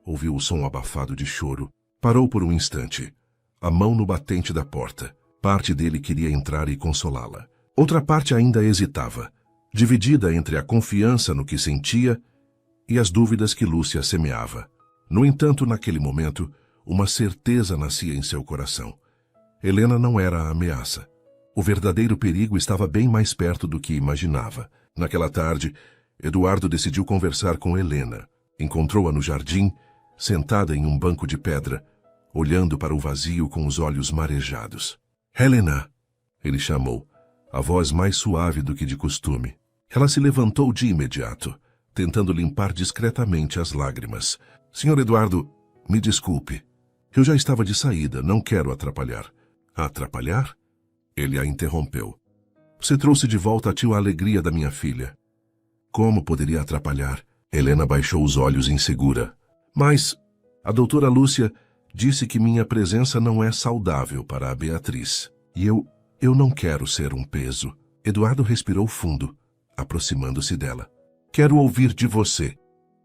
ouviu o som abafado de choro. Parou por um instante, a mão no batente da porta. Parte dele queria entrar e consolá-la. Outra parte ainda hesitava, dividida entre a confiança no que sentia e as dúvidas que Lúcia semeava. No entanto, naquele momento, uma certeza nascia em seu coração. Helena não era a ameaça. O verdadeiro perigo estava bem mais perto do que imaginava. Naquela tarde, Eduardo decidiu conversar com Helena. Encontrou-a no jardim, sentada em um banco de pedra, olhando para o vazio com os olhos marejados. Helena, ele chamou, a voz mais suave do que de costume. Ela se levantou de imediato, tentando limpar discretamente as lágrimas. Senhor Eduardo, me desculpe. Eu já estava de saída, não quero atrapalhar. Atrapalhar? Ele a interrompeu. Você trouxe de volta a tio a alegria da minha filha. Como poderia atrapalhar? Helena baixou os olhos insegura. Mas a doutora Lúcia disse que minha presença não é saudável para a Beatriz. E eu não quero ser um peso. Eduardo respirou fundo, aproximando-se dela. Quero ouvir de você.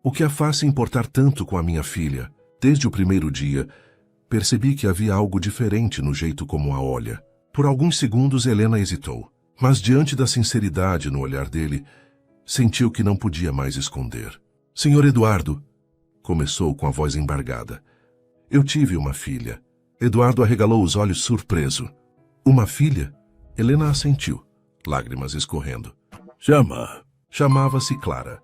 O que a faz se importar tanto com a minha filha? Desde o primeiro dia, percebi que havia algo diferente no jeito como a olha. Por alguns segundos, Helena hesitou. Mas diante da sinceridade no olhar dele, sentiu que não podia mais esconder. Senhor Eduardo, começou com a voz embargada. Eu tive uma filha. Eduardo arregalou os olhos surpreso. Uma filha? Helena assentiu, lágrimas escorrendo. Chamava-se Clara.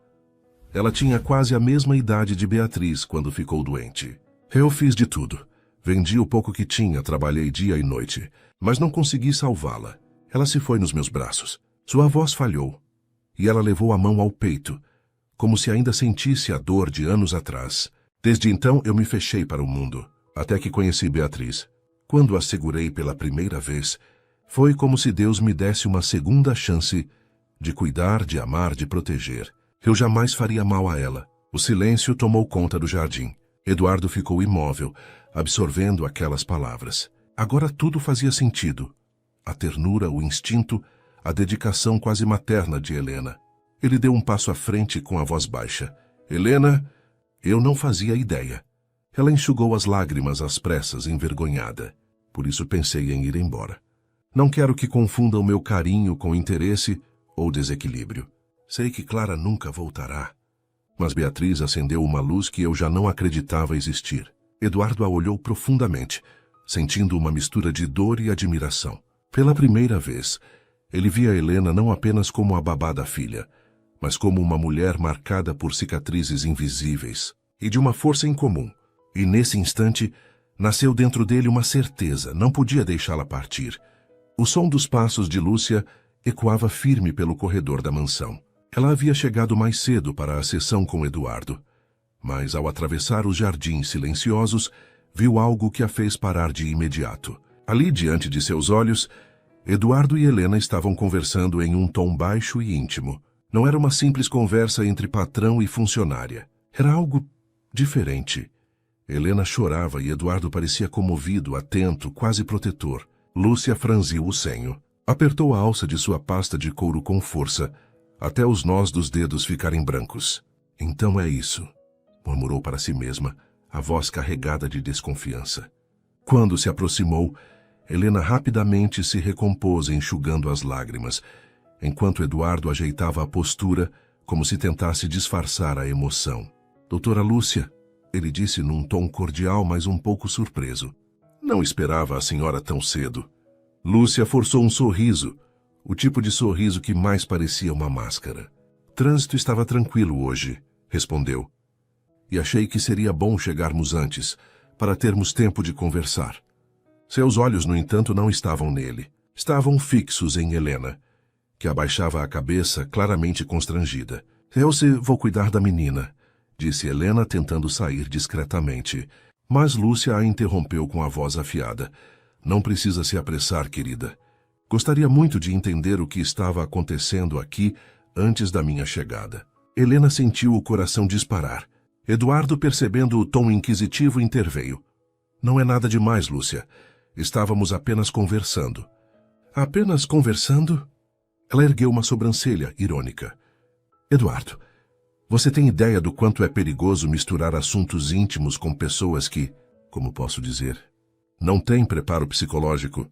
Ela tinha quase a mesma idade de Beatriz quando ficou doente. Eu fiz de tudo. Vendi o pouco que tinha, trabalhei dia e noite, mas não consegui salvá-la. Ela se foi nos meus braços. Sua voz falhou, e ela levou a mão ao peito, como se ainda sentisse a dor de anos atrás. Desde então eu me fechei para o mundo, até que conheci Beatriz. Quando a segurei pela primeira vez, foi como se Deus me desse uma segunda chance de cuidar, de amar, de proteger. Eu jamais faria mal a ela. O silêncio tomou conta do jardim. Eduardo ficou imóvel, absorvendo aquelas palavras. Agora tudo fazia sentido. A ternura, o instinto, a dedicação quase materna de Helena. Ele deu um passo à frente com a voz baixa. Helena, eu não fazia ideia. Ela enxugou as lágrimas às pressas, envergonhada. Por isso pensei em ir embora. Não quero que confunda o meu carinho com interesse ou desequilíbrio. Sei que Clara nunca voltará. Mas Beatriz acendeu uma luz que eu já não acreditava existir. Eduardo a olhou profundamente, sentindo uma mistura de dor e admiração. Pela primeira vez, ele via Helena não apenas como a babá da filha, mas como uma mulher marcada por cicatrizes invisíveis e de uma força incomum. E nesse instante, nasceu dentro dele uma certeza, não podia deixá-la partir. O som dos passos de Lúcia ecoava firme pelo corredor da mansão. Ela havia chegado mais cedo para a sessão com Eduardo, mas ao atravessar os jardins silenciosos, viu algo que a fez parar de imediato. Ali, diante de seus olhos, Eduardo e Helena estavam conversando em um tom baixo e íntimo. Não era uma simples conversa entre patrão e funcionária. Era algo diferente. Helena chorava e Eduardo parecia comovido, atento, quase protetor. Lúcia franziu o senho. Apertou a alça de sua pasta de couro com força, até os nós dos dedos ficarem brancos. Então é isso, murmurou para si mesma, a voz carregada de desconfiança. Quando se aproximou, Helena rapidamente se recompôs enxugando as lágrimas, enquanto Eduardo ajeitava a postura como se tentasse disfarçar a emoção. Doutora Lúcia, Ele disse num tom cordial, mas um pouco surpreso. Não esperava a senhora tão cedo. Lúcia forçou um sorriso, o tipo de sorriso que mais parecia uma máscara. Trânsito estava tranquilo hoje, respondeu. E achei que seria bom chegarmos antes, para termos tempo de conversar. Seus olhos, no entanto, não estavam nele. Estavam fixos em Helena, que abaixava a cabeça, claramente constrangida. Vou cuidar da menina, disse Helena, tentando sair discretamente. Mas Lúcia a interrompeu com a voz afiada. Não precisa se apressar, querida. Gostaria muito de entender o que estava acontecendo aqui antes da minha chegada. Helena sentiu o coração disparar. Eduardo, percebendo o tom inquisitivo, interveio. Não é nada demais, Lúcia. Estávamos apenas conversando. Apenas conversando? Ela ergueu uma sobrancelha, irônica. Eduardo, você tem ideia do quanto é perigoso misturar assuntos íntimos com pessoas que, como posso dizer, não têm preparo psicológico?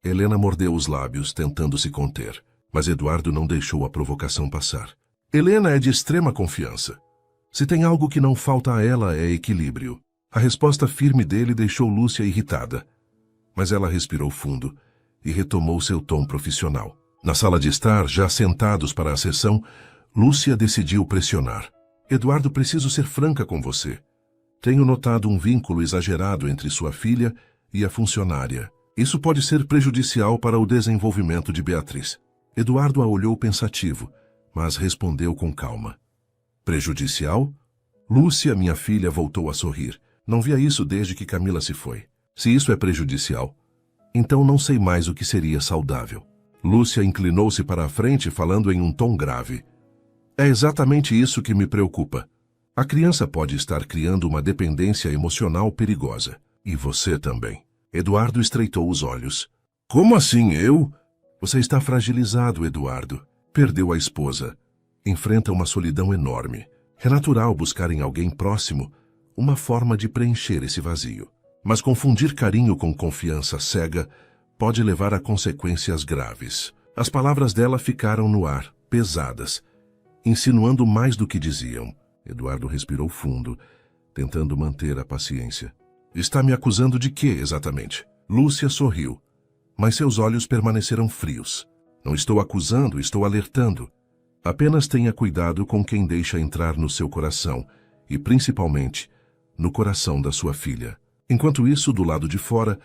Helena mordeu os lábios, tentando se conter, mas Eduardo não deixou a provocação passar. Helena é de extrema confiança. Se tem algo que não falta a ela é equilíbrio. A resposta firme dele deixou Lúcia irritada, mas ela respirou fundo e retomou seu tom profissional. Na sala de estar, já sentados para a sessão, Lúcia decidiu pressionar. Eduardo, preciso ser franca com você. Tenho notado um vínculo exagerado entre sua filha e a funcionária. Isso pode ser prejudicial para o desenvolvimento de Beatriz. Eduardo a olhou pensativo, mas respondeu com calma. Prejudicial? Lúcia, minha filha, voltou a sorrir. Não via isso desde que Camila se foi. Se isso é prejudicial, então não sei mais o que seria saudável. Lúcia inclinou-se para a frente, falando em um tom grave. É exatamente isso que me preocupa. A criança pode estar criando uma dependência emocional perigosa. E você também. Eduardo estreitou os olhos. Como assim, eu? Você está fragilizado, Eduardo. Perdeu a esposa. Enfrenta uma solidão enorme. É natural buscar em alguém próximo uma forma de preencher esse vazio. Mas confundir carinho com confiança cega pode levar a consequências graves. As palavras dela ficaram no ar, pesadas, insinuando mais do que diziam. Eduardo respirou fundo, tentando manter a paciência. Está me acusando de quê, exatamente? Lúcia sorriu, mas seus olhos permaneceram frios. Não estou acusando, estou alertando. Apenas tenha cuidado com quem deixa entrar no seu coração e, principalmente, no coração da sua filha. Enquanto isso, do lado de fora,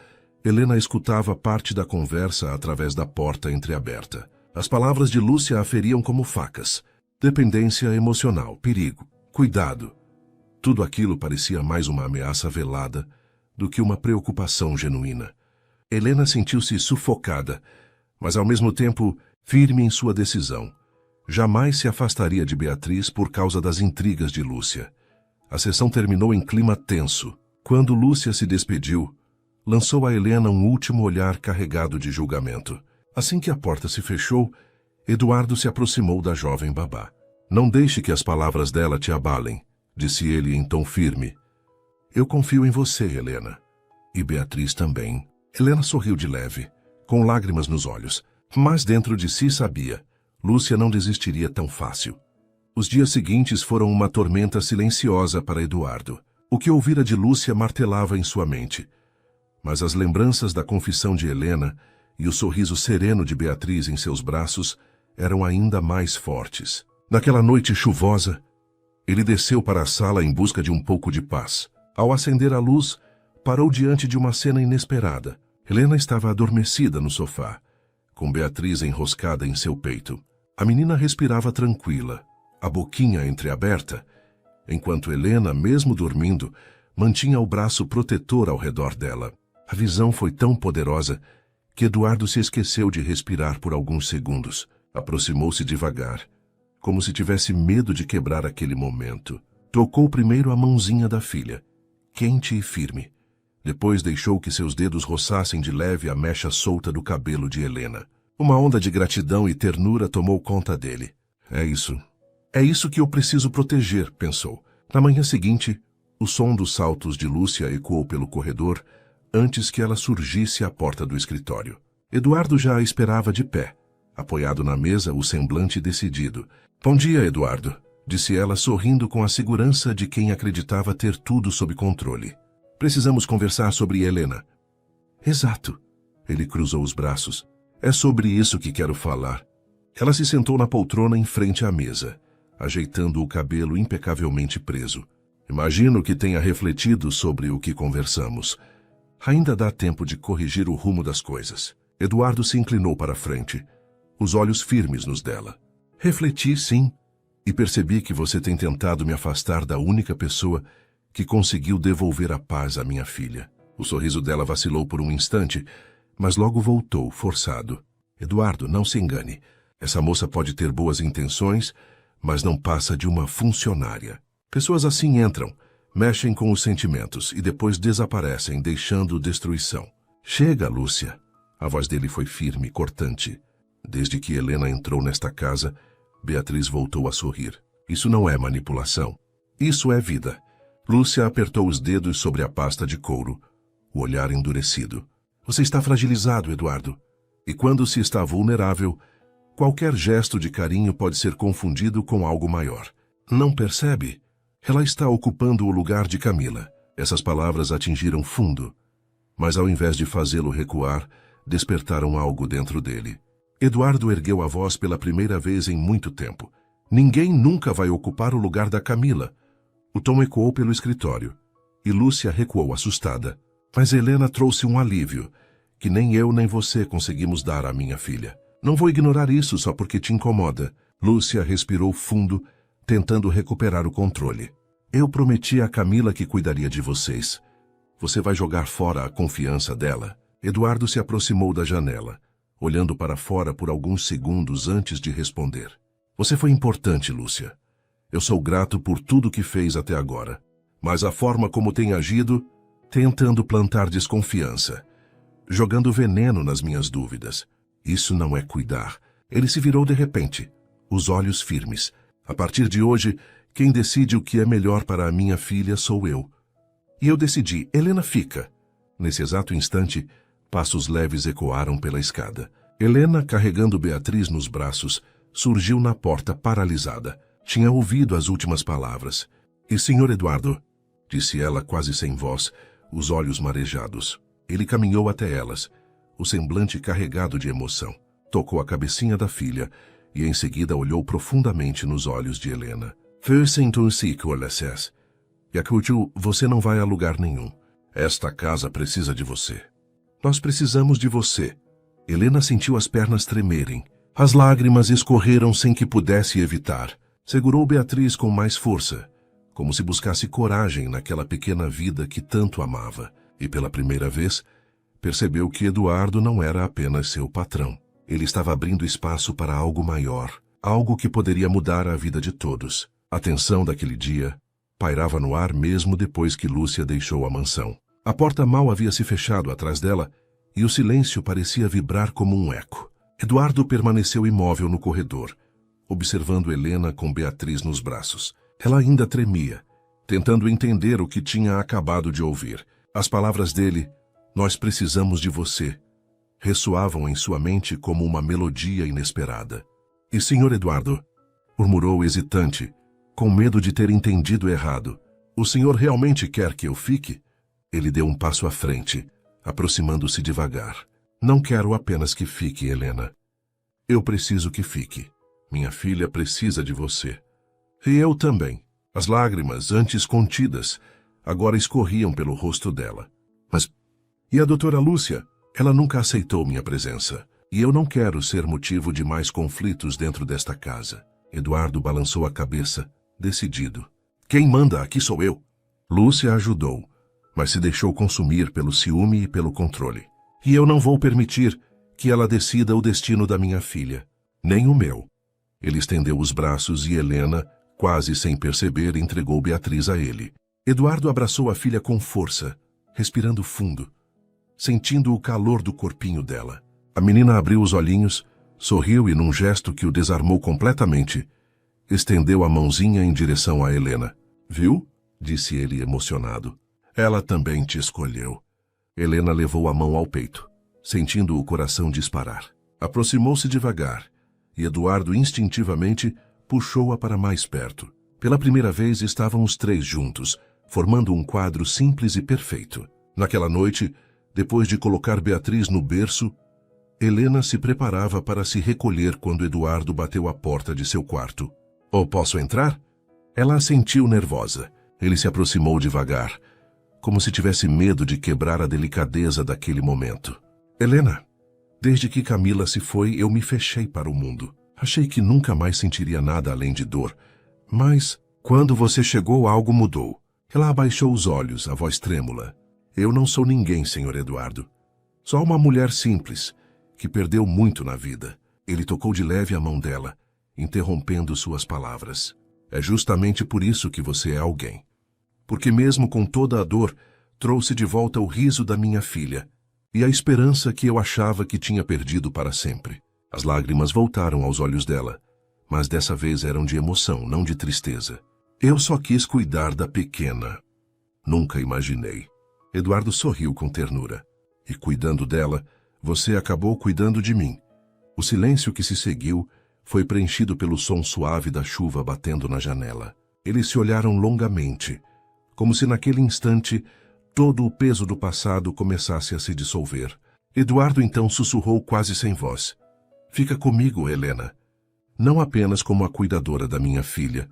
Helena escutava parte da conversa através da porta entreaberta. As palavras de Lúcia a feriam como facas. Dependência emocional, perigo, cuidado. Tudo aquilo parecia mais uma ameaça velada do que uma preocupação genuína. Helena sentiu-se sufocada, mas ao mesmo tempo firme em sua decisão. Jamais se afastaria de Beatriz por causa das intrigas de Lúcia. A sessão terminou em clima tenso. Quando Lúcia se despediu, lançou a Helena um último olhar carregado de julgamento. Assim que a porta se fechou, Eduardo se aproximou da jovem babá. Não deixe que as palavras dela te abalem, disse ele em tom firme. Eu confio em você, Helena. E Beatriz também. Helena sorriu de leve, com lágrimas nos olhos, mas dentro de si sabia. Lúcia não desistiria tão fácil. Os dias seguintes foram uma tormenta silenciosa para Eduardo. O que ouvira de Lúcia martelava em sua mente. Mas as lembranças da confissão de Helena e o sorriso sereno de Beatriz em seus braços eram ainda mais fortes. Naquela noite chuvosa, ele desceu para a sala em busca de um pouco de paz. Ao acender a luz, parou diante de uma cena inesperada. Helena estava adormecida no sofá, com Beatriz enroscada em seu peito. A menina respirava tranquila, a boquinha entreaberta, enquanto Helena, mesmo dormindo, mantinha o braço protetor ao redor dela. A visão foi tão poderosa que Eduardo se esqueceu de respirar por alguns segundos. Aproximou-se devagar, como se tivesse medo de quebrar aquele momento. Tocou primeiro a mãozinha da filha, quente e firme. Depois deixou que seus dedos roçassem de leve a mecha solta do cabelo de Helena. Uma onda de gratidão e ternura tomou conta dele. É isso que eu preciso proteger, pensou. Na manhã seguinte, o som dos saltos de Lúcia ecoou pelo corredor antes que ela surgisse à porta do escritório. Eduardo já a esperava de pé, apoiado na mesa, o semblante decidido. Bom dia, Eduardo, disse ela sorrindo com a segurança de quem acreditava ter tudo sob controle. Precisamos conversar sobre Helena. Exato. Ele cruzou os braços. É sobre isso que quero falar. Ela se sentou na poltrona em frente à mesa, ajeitando o cabelo impecavelmente preso. Imagino que tenha refletido sobre o que conversamos. Ainda dá tempo de corrigir o rumo das coisas. Eduardo se inclinou para a frente, os olhos firmes nos dela. Refleti, sim, e percebi que você tem tentado me afastar da única pessoa que conseguiu devolver a paz à minha filha. O sorriso dela vacilou por um instante, mas logo voltou, forçado. Eduardo, não se engane. Essa moça pode ter boas intenções, mas não passa de uma funcionária. Pessoas assim entram, mexem com os sentimentos e depois desaparecem, deixando destruição. Chega, Lúcia. A voz dele foi firme, cortante. Desde que Helena entrou nesta casa, Beatriz voltou a sorrir. Isso não é manipulação. Isso é vida. Lúcia apertou os dedos sobre a pasta de couro, o olhar endurecido. Você está fragilizado, Eduardo. E quando se está vulnerável, qualquer gesto de carinho pode ser confundido com algo maior. Não percebe? Ela está ocupando o lugar de Camila. Essas palavras atingiram fundo, mas ao invés de fazê-lo recuar, despertaram algo dentro dele. Eduardo ergueu a voz pela primeira vez em muito tempo. Ninguém nunca vai ocupar o lugar da Camila. O tom ecoou pelo escritório, e Lúcia recuou assustada. Mas Helena trouxe um alívio, que nem eu nem você conseguimos dar à minha filha. Não vou ignorar isso só porque te incomoda. Lúcia respirou fundo, tentando recuperar o controle. Eu prometi a Camila que cuidaria de vocês. Você vai jogar fora a confiança dela? Eduardo se aproximou da janela, olhando para fora por alguns segundos antes de responder. Você foi importante, Lúcia. Eu sou grato por tudo que fez até agora. Mas a forma como tem agido, tentando plantar desconfiança, jogando veneno nas minhas dúvidas. Isso não é cuidar. Ele se virou de repente, os olhos firmes. A partir de hoje, quem decide o que é melhor para a minha filha sou eu. E eu decidi, Helena fica. Nesse exato instante, passos leves ecoaram pela escada. Helena, carregando Beatriz nos braços, surgiu na porta paralisada. Tinha ouvido as últimas palavras. E senhor Eduardo, disse ela quase sem voz, os olhos marejados. Ele caminhou até elas, o semblante carregado de emoção. Tocou a cabecinha da filha e em seguida olhou profundamente nos olhos de Helena. Yakutu, você não vai a lugar nenhum. Esta casa precisa de você. Nós precisamos de você. Helena sentiu as pernas tremerem. As lágrimas escorreram sem que pudesse evitar. Segurou Beatriz com mais força, como se buscasse coragem naquela pequena vida que tanto amava. E pela primeira vez, percebeu que Eduardo não era apenas seu patrão. Ele estava abrindo espaço para algo maior, algo que poderia mudar a vida de todos. A tensão daquele dia pairava no ar mesmo depois que Lúcia deixou a mansão. A porta mal havia se fechado atrás dela e o silêncio parecia vibrar como um eco. Eduardo permaneceu imóvel no corredor, observando Helena com Beatriz nos braços. Ela ainda tremia, tentando entender o que tinha acabado de ouvir. As palavras dele, "Nós precisamos de você", ressoavam em sua mente como uma melodia inesperada. "E senhor Eduardo?", murmurou hesitante, com medo de ter entendido errado. "O senhor realmente quer que eu fique?" Ele deu um passo à frente, aproximando-se devagar. "Não quero apenas que fique, Helena. Eu preciso que fique. Minha filha precisa de você. E eu também." As lágrimas, antes contidas, agora escorriam pelo rosto dela. "Mas... e a doutora Lúcia? Ela nunca aceitou minha presença. E eu não quero ser motivo de mais conflitos dentro desta casa." Eduardo balançou a cabeça, decidido. "Quem manda aqui sou eu." Lúcia ajudou, mas se deixou consumir pelo ciúme e pelo controle. "E eu não vou permitir que ela decida o destino da minha filha, nem o meu." Ele estendeu os braços e Helena, quase sem perceber, entregou Beatriz a ele. Eduardo abraçou a filha com força, respirando fundo, sentindo o calor do corpinho dela. A menina abriu os olhinhos, sorriu e, num gesto que o desarmou completamente, estendeu a mãozinha em direção a Helena. "Viu?", disse ele emocionado. "Ela também te escolheu." Helena levou a mão ao peito, sentindo o coração disparar. Aproximou-se devagar, e Eduardo instintivamente puxou-a para mais perto. Pela primeira vez estavam os três juntos, formando um quadro simples e perfeito. Naquela noite, depois de colocar Beatriz no berço, Helena se preparava para se recolher quando Eduardo bateu à porta de seu quarto. "Oh, posso entrar?" Ela assentiu nervosa. Ele se aproximou devagar, como se tivesse medo de quebrar a delicadeza daquele momento. "Helena, desde que Camila se foi, eu me fechei para o mundo. Achei que nunca mais sentiria nada além de dor. Mas, quando você chegou, algo mudou." Ela abaixou os olhos, a voz trêmula. "Eu não sou ninguém, Sr. Eduardo. Só uma mulher simples, que perdeu muito na vida." Ele tocou de leve a mão dela, interrompendo suas palavras. "É justamente por isso que você é alguém. Porque mesmo com toda a dor, trouxe de volta o riso da minha filha e a esperança que eu achava que tinha perdido para sempre." As lágrimas voltaram aos olhos dela, mas dessa vez eram de emoção, não de tristeza. "Eu só quis cuidar da pequena. Nunca imaginei." Eduardo sorriu com ternura. "E cuidando dela, você acabou cuidando de mim." O silêncio que se seguiu foi preenchido pelo som suave da chuva batendo na janela. Eles se olharam longamente, como se naquele instante todo o peso do passado começasse a se dissolver. Eduardo então sussurrou quase sem voz. "Fica comigo, Helena. Não apenas como a cuidadora da minha filha,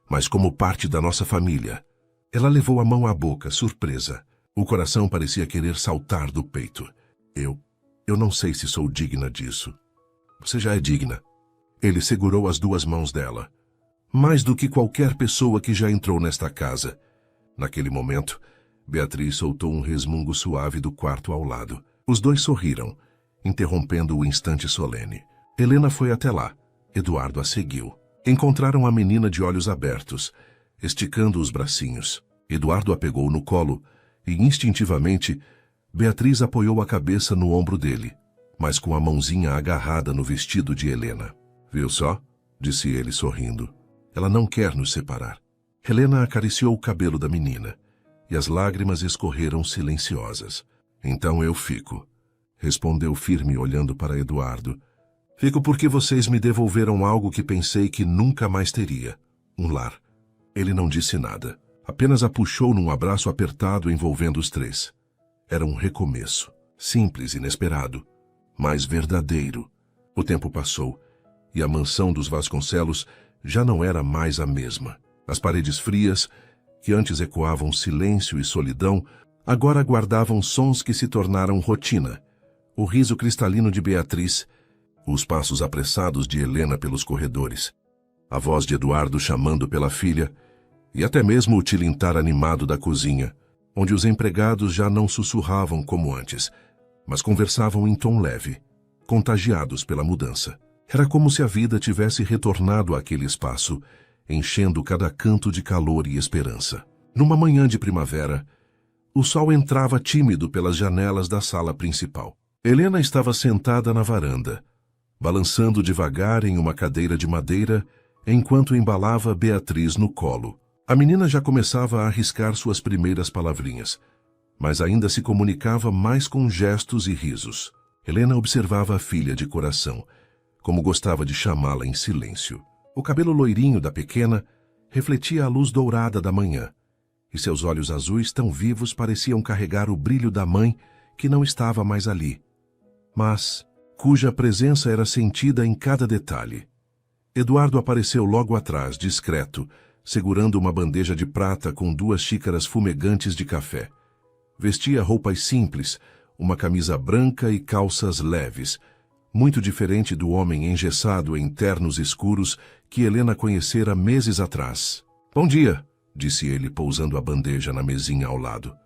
mas como parte da nossa família." Ela levou a mão à boca, surpresa. O coração parecia querer saltar do peito. Eu não sei se sou digna disso." "Você já é digna." Ele segurou as duas mãos dela. "Mais do que qualquer pessoa que já entrou nesta casa." Naquele momento, Beatriz soltou um resmungo suave do quarto ao lado. Os dois sorriram, interrompendo o instante solene. Helena foi até lá. Eduardo a seguiu. Encontraram a menina de olhos abertos, esticando os bracinhos. Eduardo a pegou no colo e, instintivamente, Beatriz apoiou a cabeça no ombro dele, mas com a mãozinha agarrada no vestido de Helena. "Viu só?" disse ele sorrindo. "Ela não quer nos separar." Helena acariciou o cabelo da menina, e as lágrimas escorreram silenciosas. "Então eu fico," respondeu firme olhando para Eduardo. "Fico porque vocês me devolveram algo que pensei que nunca mais teria. Um lar." Ele não disse nada, apenas a puxou num abraço apertado envolvendo os três. Era um recomeço, simples, inesperado, mas verdadeiro. O tempo passou, e a mansão dos Vasconcelos já não era mais a mesma. As paredes frias, que antes ecoavam silêncio e solidão, agora guardavam sons que se tornaram rotina. O riso cristalino de Beatriz, os passos apressados de Helena pelos corredores, a voz de Eduardo chamando pela filha, e até mesmo o tilintar animado da cozinha, onde os empregados já não sussurravam como antes, mas conversavam em tom leve, contagiados pela mudança. Era como se a vida tivesse retornado àquele espaço, enchendo cada canto de calor e esperança. Numa manhã de primavera, o sol entrava tímido pelas janelas da sala principal. Helena estava sentada na varanda, balançando devagar em uma cadeira de madeira, enquanto embalava Beatriz no colo. A menina já começava a arriscar suas primeiras palavrinhas, mas ainda se comunicava mais com gestos e risos. Helena observava a filha de coração, como gostava de chamá-la em silêncio. O cabelo loirinho da pequena refletia a luz dourada da manhã, e seus olhos azuis tão vivos pareciam carregar o brilho da mãe que não estava mais ali, mas cuja presença era sentida em cada detalhe. Eduardo apareceu logo atrás, discreto, segurando uma bandeja de prata com 2 xícaras fumegantes de café. Vestia roupas simples, uma camisa branca e calças leves, muito diferente do homem engessado em ternos escuros que Helena conhecera meses atrás. "Bom dia", disse ele, pousando a bandeja na mesinha ao lado.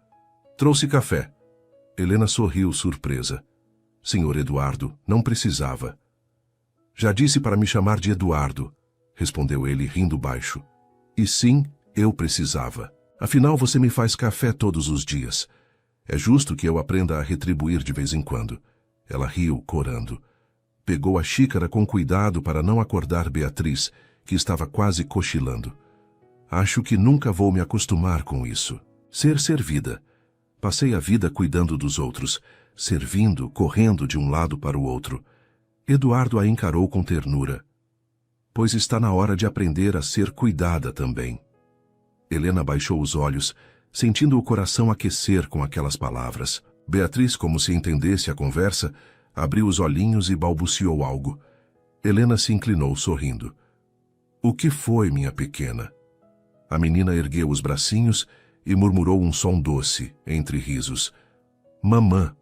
"Trouxe café." Helena sorriu, surpresa. "Senhor Eduardo, não precisava." "Já disse para me chamar de Eduardo", respondeu ele, rindo baixo. "E sim, eu precisava. Afinal, você me faz café todos os dias. É justo que eu aprenda a retribuir de vez em quando." Ela riu, corando. Pegou a xícara com cuidado para não acordar Beatriz, que estava quase cochilando. "Acho que nunca vou me acostumar com isso. Ser servida. Passei a vida cuidando dos outros, servindo, correndo de um lado para o outro." Eduardo a encarou com ternura. pois está na hora de aprender a ser cuidada também. Helena baixou os olhos, sentindo o coração aquecer com aquelas palavras. Beatriz, como se entendesse a conversa, abriu os olhinhos e balbuciou algo. Helena se inclinou, sorrindo. O que foi, minha pequena? A menina ergueu os bracinhos e murmurou um som doce, entre risos. Mamã.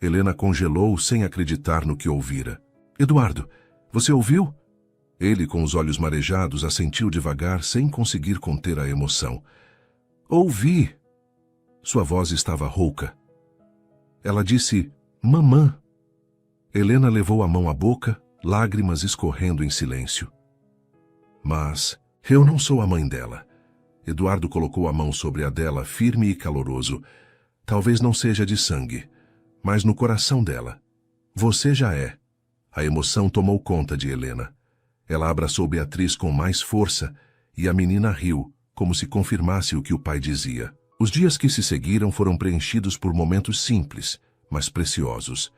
Helena congelou sem acreditar no que ouvira. Eduardo, você ouviu? Ele, com os olhos marejados, assentiu devagar, sem conseguir conter a emoção. Ouvi. Sua voz estava rouca. Ela disse, mamã. Helena levou a mão à boca, lágrimas escorrendo em silêncio. Mas eu não sou a mãe dela. Eduardo colocou a mão sobre a dela, firme e caloroso. Talvez não seja de sangue, mas no coração dela. Você já é. A emoção tomou conta de Helena. Ela abraçou Beatriz com mais força e a menina riu, como se confirmasse o que o pai dizia. Os dias que se seguiram foram preenchidos por momentos simples, mas preciosos.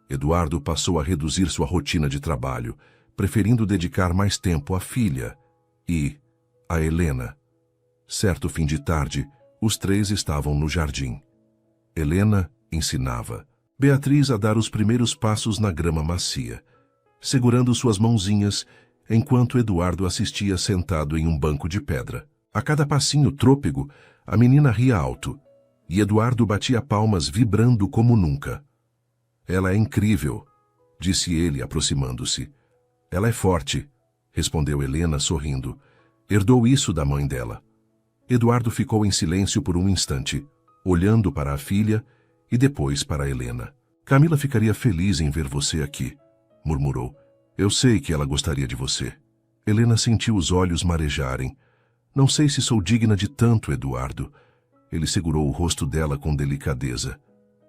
Eduardo passou a reduzir sua rotina de trabalho, preferindo dedicar mais tempo à filha e a Helena. Certo fim de tarde, os três estavam no jardim. Helena ensinava Beatriz a dar os primeiros passos na grama macia, segurando suas mãozinhas, enquanto Eduardo assistia sentado em um banco de pedra. A cada passinho trôpego, a menina ria alto, e Eduardo batia palmas vibrando como nunca. Ela é incrível, disse ele, aproximando-se. Ela é forte, respondeu Helena, sorrindo. Herdou isso da mãe dela. Eduardo ficou em silêncio por um instante, olhando para a filha e depois para Helena. Camila ficaria feliz em ver você aqui, murmurou. Eu sei que ela gostaria de você. Helena sentiu os olhos marejarem. Não sei se sou digna de tanto, Eduardo. Ele segurou o rosto dela com delicadeza.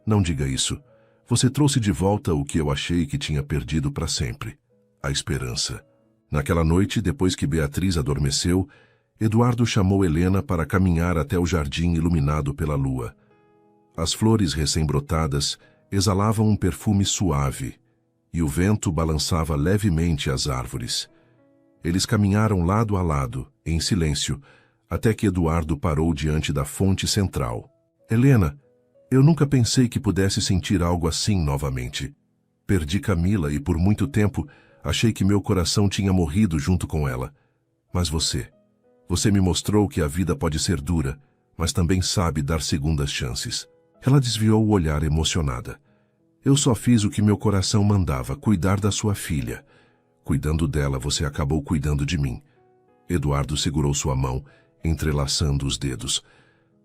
Não diga isso. Você trouxe de volta o que eu achei que tinha perdido para sempre. A esperança. Naquela noite, depois que Beatriz adormeceu, Eduardo chamou Helena para caminhar até o jardim iluminado pela lua. As flores recém-brotadas exalavam um perfume suave, e o vento balançava levemente as árvores. Eles caminharam lado a lado, em silêncio, até que Eduardo parou diante da fonte central. Helena, eu nunca pensei que pudesse sentir algo assim novamente. Perdi Camila e por muito tempo achei que meu coração tinha morrido junto com ela. Mas você me mostrou que a vida pode ser dura, mas também sabe dar segundas chances. Ela desviou o olhar emocionada. Eu só fiz o que meu coração mandava, cuidar da sua filha. Cuidando dela, você acabou cuidando de mim. Eduardo segurou sua mão, entrelaçando os dedos.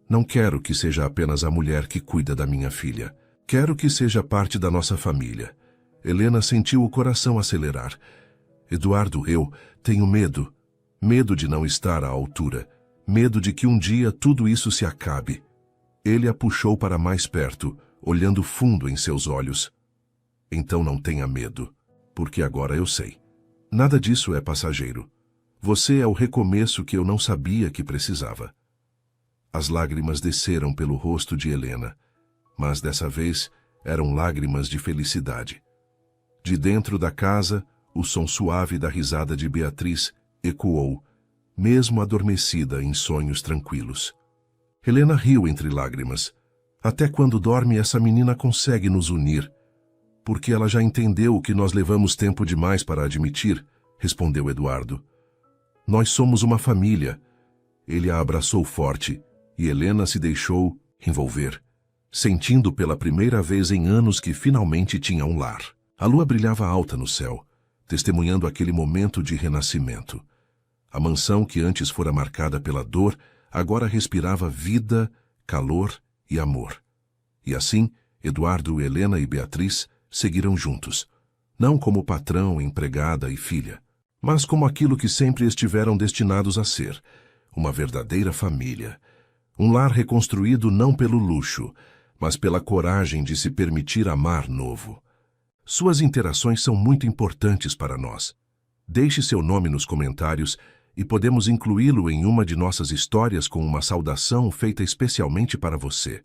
Não quero que seja apenas a mulher que cuida da minha filha. Quero que seja parte da nossa família. Helena sentiu o coração acelerar. Eduardo, eu tenho medo. Medo de não estar à altura. Medo de que um dia tudo isso se acabe. Ele a puxou para mais perto, olhando fundo em seus olhos. Então não tenha medo, porque agora eu sei. Nada disso é passageiro. Você é o recomeço que eu não sabia que precisava. As lágrimas desceram pelo rosto de Helena, mas dessa vez eram lágrimas de felicidade. De dentro da casa, o som suave da risada de Beatriz ecoou, mesmo adormecida em sonhos tranquilos. Helena riu entre lágrimas. Até quando dorme essa menina consegue nos unir. Porque ela já entendeu o que nós levamos tempo demais para admitir, respondeu Eduardo. Nós somos uma família. Ele a abraçou forte, e Helena se deixou envolver, sentindo pela primeira vez em anos que finalmente tinha um lar. A lua brilhava alta no céu, testemunhando aquele momento de renascimento. A mansão que antes fora marcada pela dor, agora respirava vida, calor e amor. E assim, Eduardo, Helena e Beatriz seguiram juntos, não como patrão, empregada e filha, mas como aquilo que sempre estiveram destinados a ser, uma verdadeira família. Um lar reconstruído não pelo luxo, mas pela coragem de se permitir amar novo. Suas interações são muito importantes para nós. Deixe seu nome nos comentários e podemos incluí-lo em uma de nossas histórias com uma saudação feita especialmente para você.